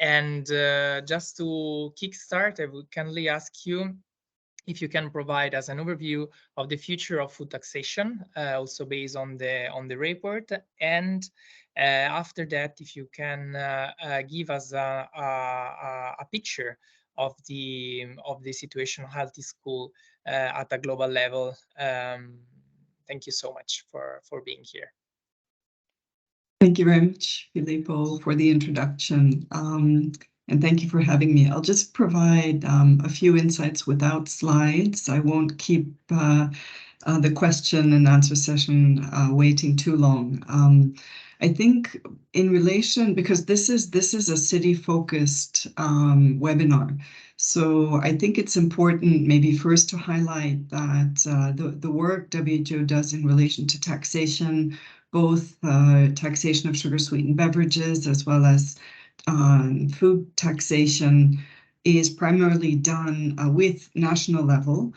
A: And just to kickstart, I would kindly ask you if you can provide us an overview of the future of food taxation, also based on the report. And after that, if you can give us a picture of the situation of healthy school at a global level. Thank you so much for being here.
E: Thank you very much, Filippo, for the introduction. And thank you for having me. I'll just provide a few insights without slides. I won't keep the question and answer session waiting too long. I think in relation, because this is a city-focused webinar, So I think it's important maybe first to highlight that the work WHO does in relation to taxation, both taxation of sugar-sweetened beverages as well as food taxation, is primarily done with national level.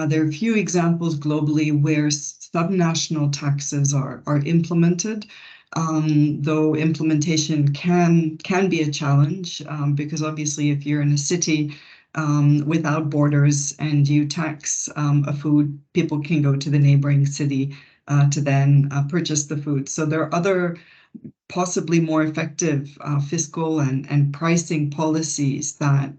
E: There are a few examples globally where subnational taxes are implemented, though implementation can be a challenge because obviously if you're in a city without borders and you tax a food, people can go to the neighboring city to then purchase the food. So there are other possibly more effective fiscal and pricing policies that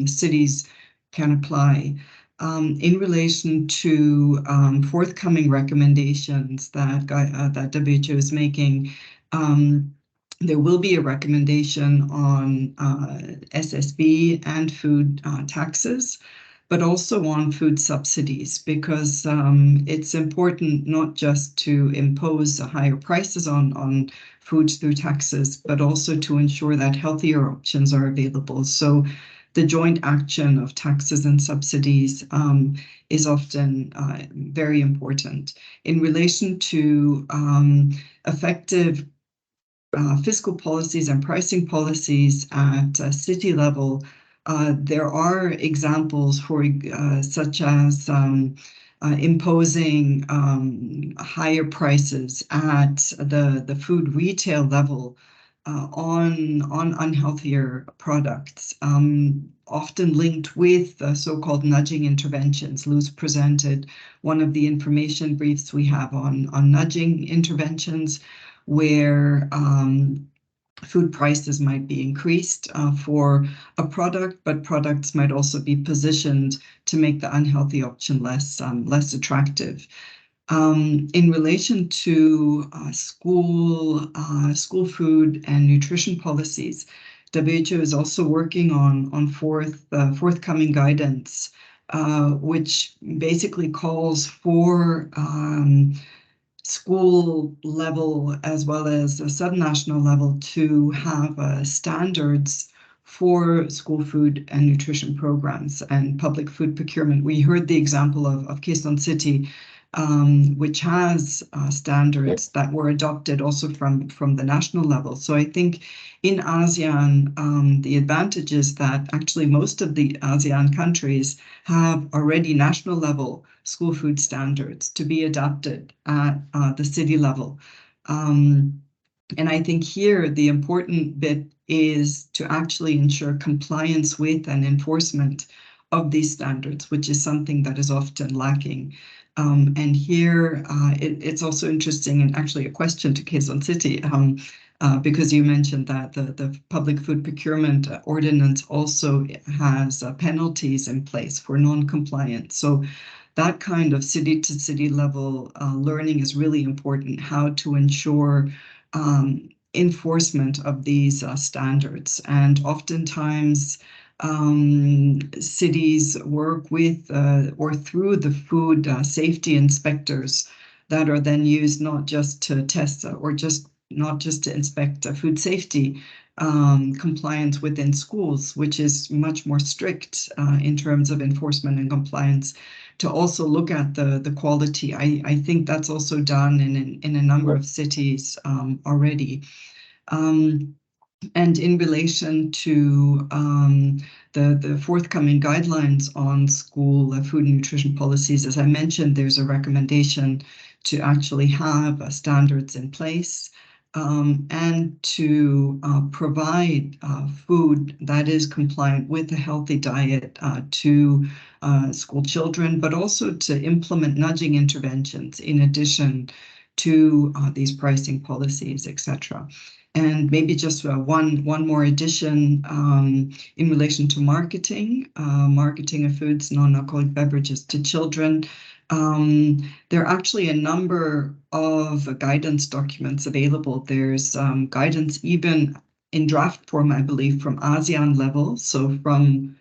E: cities can apply. In relation to forthcoming recommendations that WHO is making, there will be a recommendation on SSB and food taxes, but also on food subsidies, because it's important not just to impose higher prices on foods through taxes, but also to ensure that healthier options are available. So the joint action of taxes and subsidies is often very important. In relation to effective fiscal policies and pricing policies at city level, there are examples for such as imposing higher prices at the food retail level on unhealthier products, often linked with so-called nudging interventions. Luz presented one of the information briefs we have on nudging interventions, where food prices might be increased for a product, but products might also be positioned to make the unhealthy option less attractive. In relation to school food and nutrition policies, WHO is also working on forthcoming guidance, which basically calls for school level as well as a subnational level to have standards for school food and nutrition programs and public food procurement. We heard the example of Quezon City, which has standards that were adopted also from the national level. So I think in ASEAN, the advantage is that actually most of the ASEAN countries have already national level school food standards to be adopted at the city level. And I think here the important bit is to actually ensure compliance with and enforcement of these standards, which is something that is often lacking. And here it's also interesting, and actually a question to Quezon City, because you mentioned that the public food procurement ordinance also has penalties in place for non-compliance. So that kind of city-to-city level learning is really important, how to ensure enforcement of these standards. And oftentimes, cities work with or through the food safety inspectors that are then used not just to test or not just to inspect food safety compliance within schools, which is much more strict in terms of enforcement and compliance, to also look at the quality. I think that's also done in a number of cities already. And in relation to the forthcoming guidelines on school food and nutrition policies, as I mentioned, there's a recommendation to actually have standards in place and to provide food that is compliant with a healthy diet to school children, but also to implement nudging interventions in addition to these pricing policies, etc. And maybe just one more addition in relation to marketing of foods, non-alcoholic beverages to children. There are actually a number of guidance documents available. There's guidance even in draft form, I believe, from ASEAN level. So from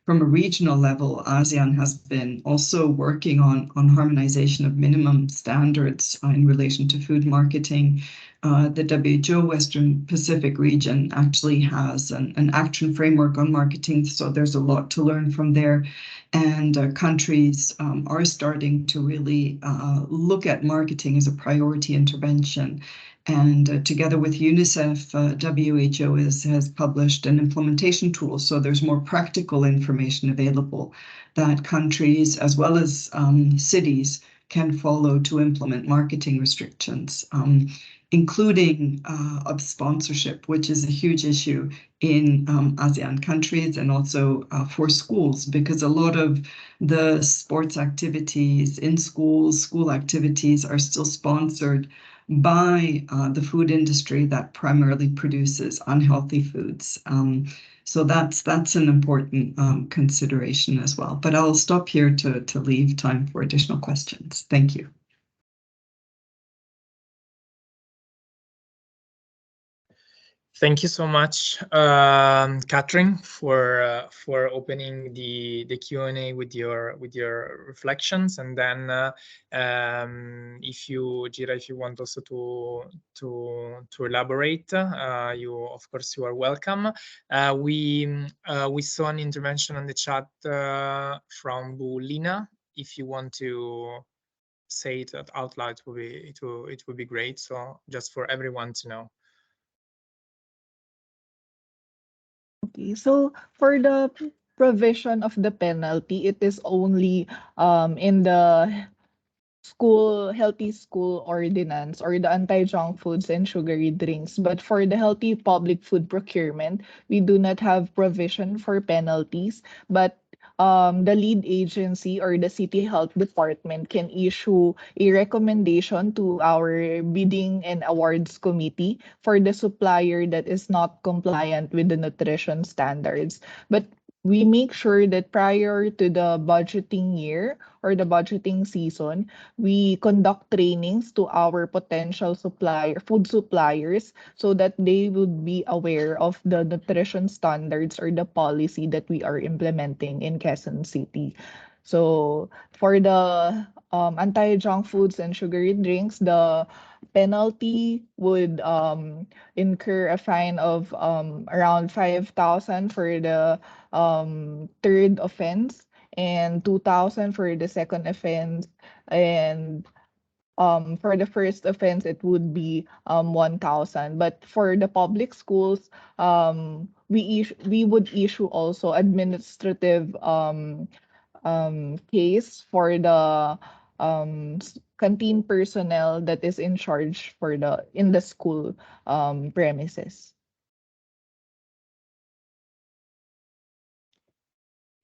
E: a regional level, ASEAN has been also working on harmonization of minimum standards in relation to food marketing. the WHO Western Pacific region actually has an action framework on marketing, so there's a lot to learn from there. And countries are starting to really look at marketing as a priority intervention. And together with UNICEF, WHO has published an implementation tool, so there's more practical information available that countries as well as cities can follow to implement marketing restrictions, including of sponsorship, which is a huge issue in ASEAN countries and also for schools, because a lot of the sports activities in schools, school activities are still sponsored by the food industry that primarily produces unhealthy foods. So that's an important consideration as well. But I'll stop here to leave time for additional questions. Thank you.
A: Thank you so much, Catherine, for opening the Q&A with your reflections. And then, if you, Gira, if you want also to elaborate, you of course you are welcome. We saw an intervention on the chat from Bulina. If you want to say it out loud, it would be great. So just for everyone to know.
C: Okay, so for the provision of the penalty, it is only in the healthy school ordinance or the anti-junk foods and sugary drinks. But for the healthy public food procurement, we do not have provision for penalties, but the lead agency or the city health department can issue a recommendation to our bidding and awards committee for the supplier that is not compliant with the nutrition standards. But we make sure that prior to the budgeting year or the budgeting season, we conduct trainings to our potential food suppliers so that they would be aware of the nutrition standards or the policy that we are implementing in Quezon City. So for the anti-junk foods and sugary drinks, the penalty would incur a fine of around 5,000 for the third offense and 2,000 for the second offense, and for the first offense it would be 1,000. But for the public schools, we would issue also administrative case for the canteen personnel that is in charge in the school premises.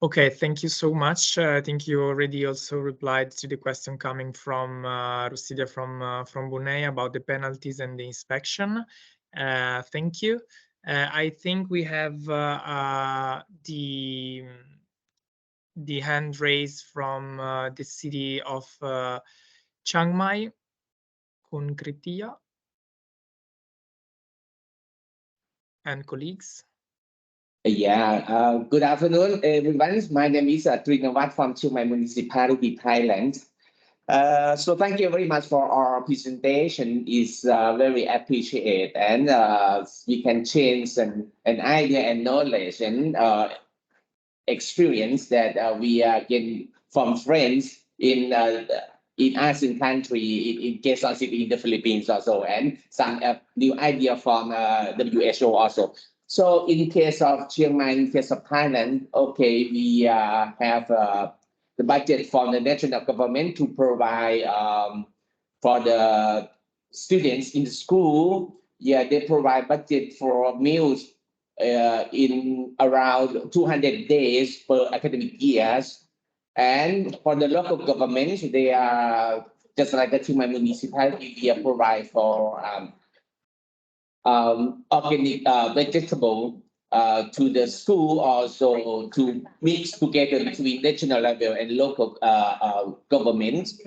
A: Okay, thank you so much. I think you already also replied to the question coming from Rustidia from Brunei about the penalties and the inspection. Thank you. I think we have the hand raised from the city of Chiang Mai, Kun Kritia and colleagues.
F: Yeah, good afternoon, everyone. My name is Trinavat from Chiang Mai Municipality, Thailand. So thank you very much for our presentation. It's very appreciated, and we can change an idea and knowledge and experience that we are getting from friends in ASEAN country, in Quezon City, in the Philippines also, and some new idea from WHO also. So in case of Chiang Mai, in case of Thailand, okay, we have the budget from the national government to provide for the students in the school. Yeah, they provide budget for meals in around 200 days per academic years. And for the local governments, they are just like the Chiang Mai municipality, we provide for organic vegetable to the school, also to mix together between national level and local governments.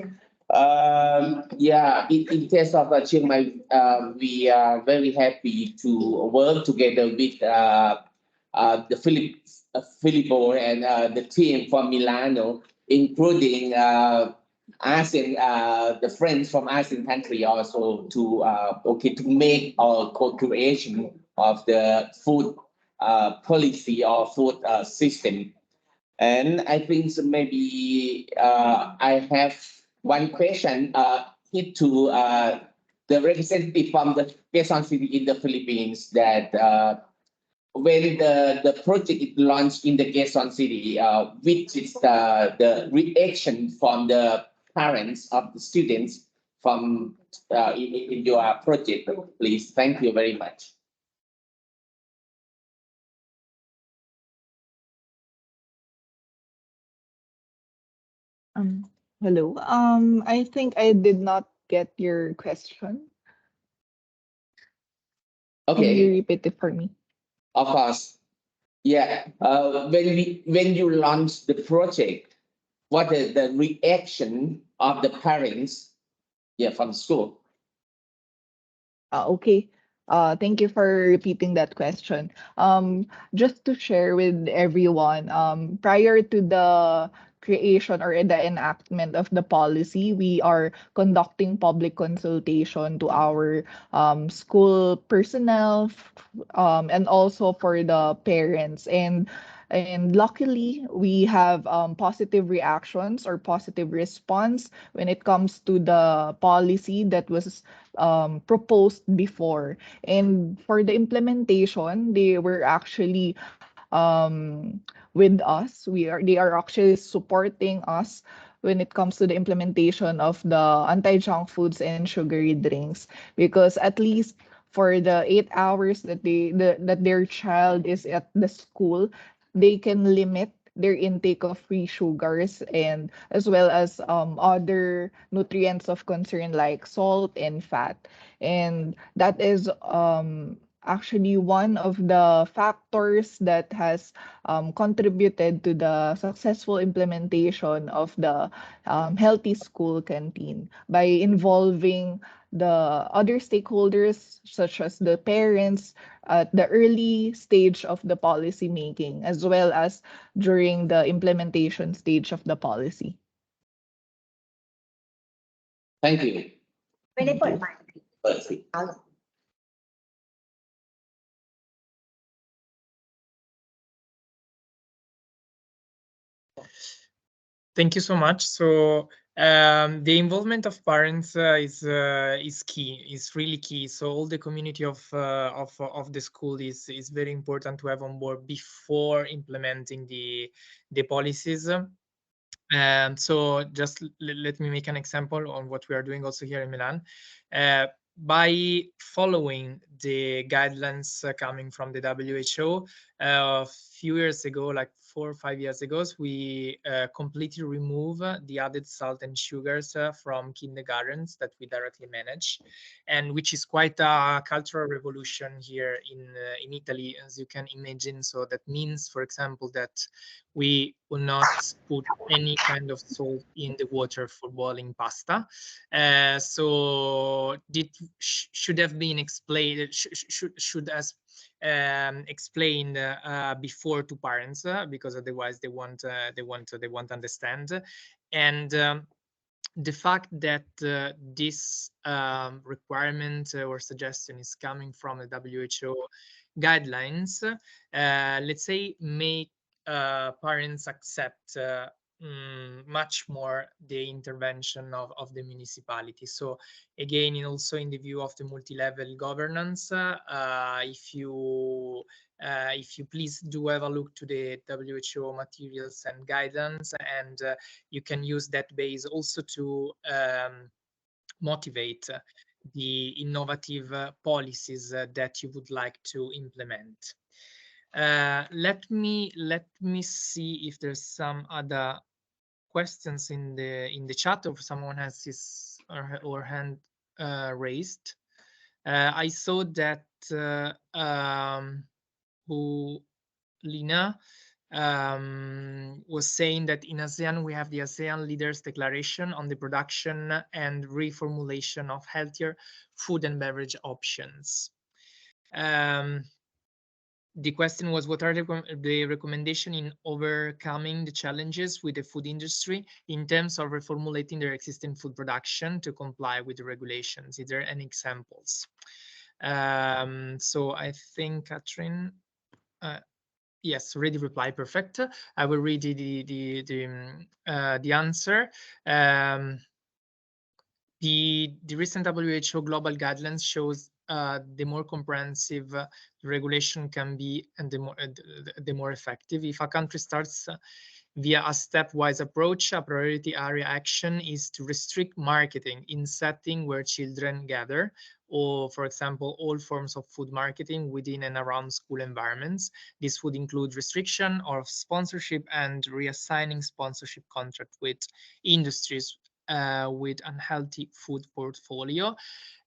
F: Yeah, in case of Chiang Mai, we are very happy to work together with the Filippo and the team from Milano, including ASEAN, the friends from ASEAN country also to to make a co-creation of the food policy or food system. And I think so maybe I have one question to the representative from the Quezon City in the Philippines that when the project is launched in the Quezon City, which is the reaction from the parents of the students from in your project, please. Thank you very much.
C: Hello. I think I did not get your question. Can you
F: Okay,
C: repeat it for me?
F: of course. Yeah. When you launch the project, what is the reaction of the parents? Yeah, from school.
C: Okay. Thank you for repeating that question. Just to share with everyone, prior to the creation or the enactment of the policy, we are conducting public consultation to our school personnel, and also for the parents. And luckily, we have positive reactions or positive response when it comes to the policy that was proposed before. And for the implementation, they were actually with us. They are actually supporting us when it comes to the implementation of the anti-junk foods and sugary drinks, because at least for the 8 hours that that their child is at the school, they can limit their intake of free sugars, and as well as other nutrients of concern like salt and fat. And that is actually one of the factors that has contributed to the successful implementation of the healthy school canteen by involving the other stakeholders, such as the parents, at the early stage of the policy making, as well as during the implementation stage of the policy.
F: Thank you.
G: ไม่ได้เปิดไมค์
F: เปิดสิ
G: เอาเหรอ
A: Thank you so much. So the involvement of parents is key, is really key. So all the community of the school is very important to have on board before implementing the policies. And so just let me make an example on what we are doing also here in Milan. By following the guidelines coming from the WHO, a few years ago, like 4 or 5 years ago, we completely remove the added salt and sugars from kindergartens that we directly manage, and which is quite a cultural revolution here in Italy, as you can imagine. So that means, for example, that we will not put any kind of salt in the water for boiling pasta. So it should have been explained. Should as explained before to parents, because otherwise they won't understand. And the fact that this requirement or suggestion is coming from the WHO guidelines, let's say, make parents accept much more the intervention of the municipality. So again, also in the view of the multi-level governance, if you please do have a look to the WHO materials and guidelines, and you can use that base also to motivate the innovative policies that you would like to implement. Let me see if there's some other questions in the chat, or if someone has his or hand raised. I saw that Lina was saying that in ASEAN we have the ASEAN Leaders Declaration on the production and reformulation of healthier food and beverage options. The question was, what are the recommendations in overcoming the challenges with the food industry in terms of reformulating their existing food production to comply with the regulations? Is there any examples? So I think Catherine, yes, already replied. Perfect. I will read the answer. The recent WHO global guidelines shows the more comprehensive regulation can be, and the more effective. If a country starts via a stepwise approach, a priority area action is to restrict marketing in setting where children gather, or, for example, all forms of food marketing within and around school environments. This would include restriction of sponsorship and reassigning sponsorship contract with industries with unhealthy food portfolio.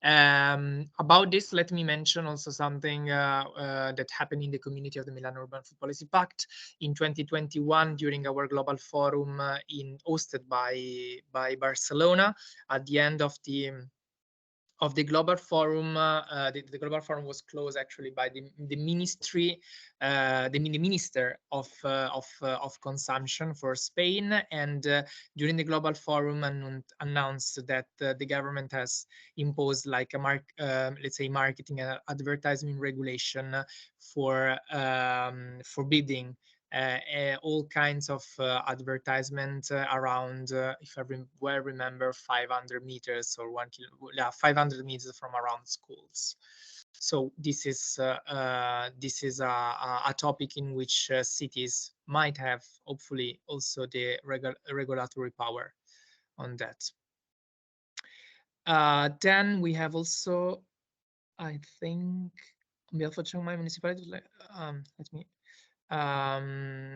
A: About this, let me mention also something that happened in the community of the Milan Urban Food Policy Pact in 2021 during our global forum hosted by Barcelona. At the end of the global forum, the global forum was closed actually by the ministry, the minister of consumption for Spain, and during the global forum announced that the government has imposed like a let's say marketing and advertising regulation for forbidding all kinds of advertisement around, if I well remember, 500 meters or 500 meters from around schools. So this is a topic in which cities might have, hopefully, also the regulatory power on that. Then we have also, I think, on behalf of Chiang Mai municipality, let me.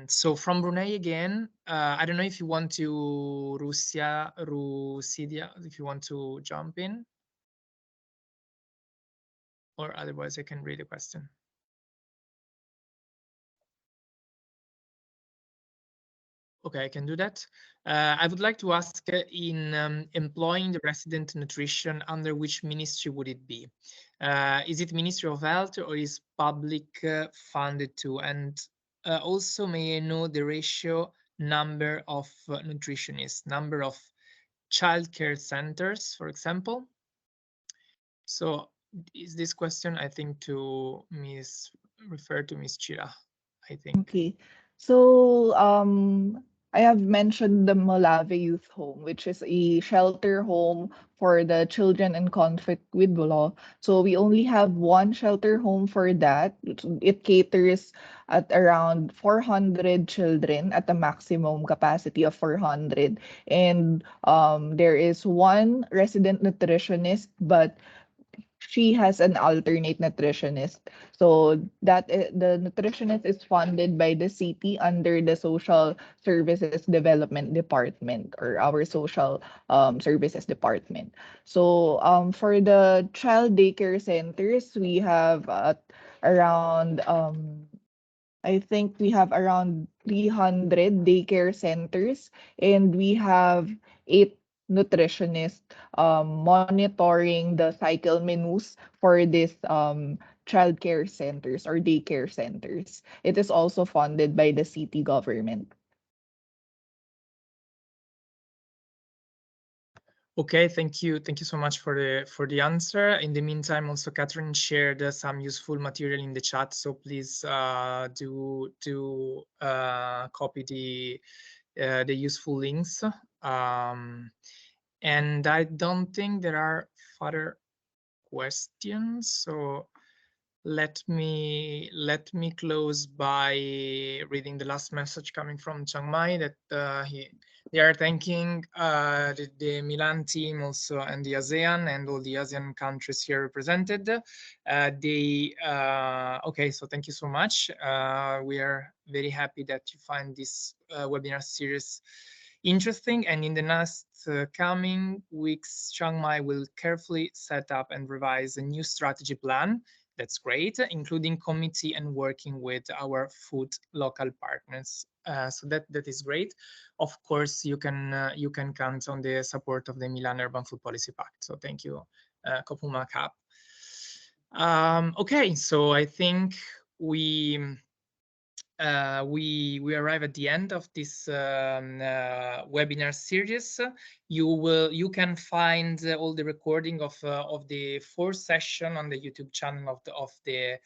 A: So from Brunei again, I don't know if you want to, Rusidia, if you want to jump in, or otherwise I can read the question. Okay, I can do that. I would like to ask, in employing the resident nutrition, under which ministry would it be? Is it Ministry of Health or is public funded too? And also, may I know the ratio number of nutritionists, number of childcare centers, for example? So is this question, I think, to refer to Ms. Chira, I think.
C: Okay. So I have mentioned the Molave Youth Home, which is a shelter home for the children in conflict with law. So we only have one shelter home for that. It caters at around 400 children at a maximum capacity of 400. And there is one resident nutritionist, but she has an alternate nutritionist. So that the nutritionist is funded by the city under the Social Services Development Department, or our Social Services Department. So for the child daycare centers, we have around I think we have around 300 daycare centers, and we have 8 nutritionists monitoring the cycle menus for these childcare centers or daycare centers. It is also funded by the city government.
A: Okay, thank you. Thank you so much for the answer. In the meantime, also Catherine shared some useful material in the chat, so please do copy the useful links. And I don't think there are further questions, so let me close by reading the last message coming from Chiang Mai, that they are thanking the Milan team also, and the ASEAN and all the ASEAN countries here represented. Okay, so thank you so much. We are very happy that you find this webinar series interesting, and in the next coming weeks, Chiang Mai will carefully set up and revise a new strategy plan. That's great, including committee and working with our food local partners. So that is great. Of course, you can count on the support of the Milan Urban Food Policy Pact. So thank you, Kopuma Kap. Okay, so I think we arrive at the end of this webinar series. You can find all the recording of the 4th session on the YouTube channel of the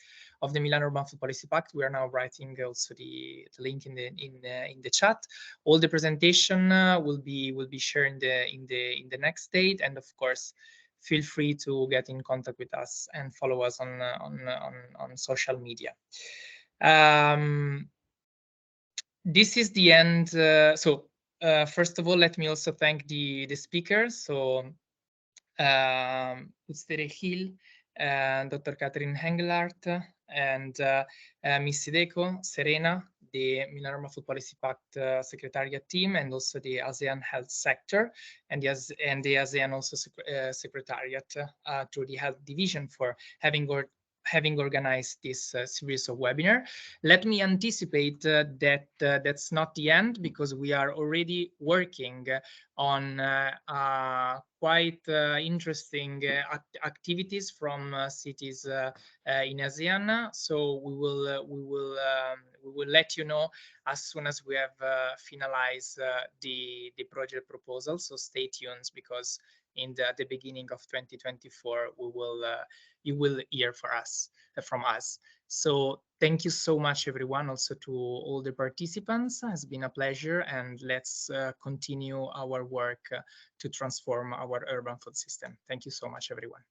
A: Milan Urban Food Policy Pact. We are now writing also the link in the chat. All the presentation will be shared in the next date, and of course, feel free to get in contact with us and follow us on social media. This is the end. First of all, let me also thank the speakers. So, Ustere Hill, Dr. Catherine Hengelhardt, and Miss Sideko, Serena, the Milan Urban Food Policy Pact Secretariat team, and also the ASEAN Health Sector, and the ASEAN also Secretariat through the Health Division for having organized this series of webinar. Let me anticipate that that's not the end, because we are already working on quite interesting activities from cities in ASEAN. So we will let you know as soon as we have finalized the project proposal. So stay tuned, because at the beginning of 2024, you will hear from us. So thank you so much, everyone, also to all the participants. It has been a pleasure, and let's continue our work to transform our urban food system. Thank you so much, everyone.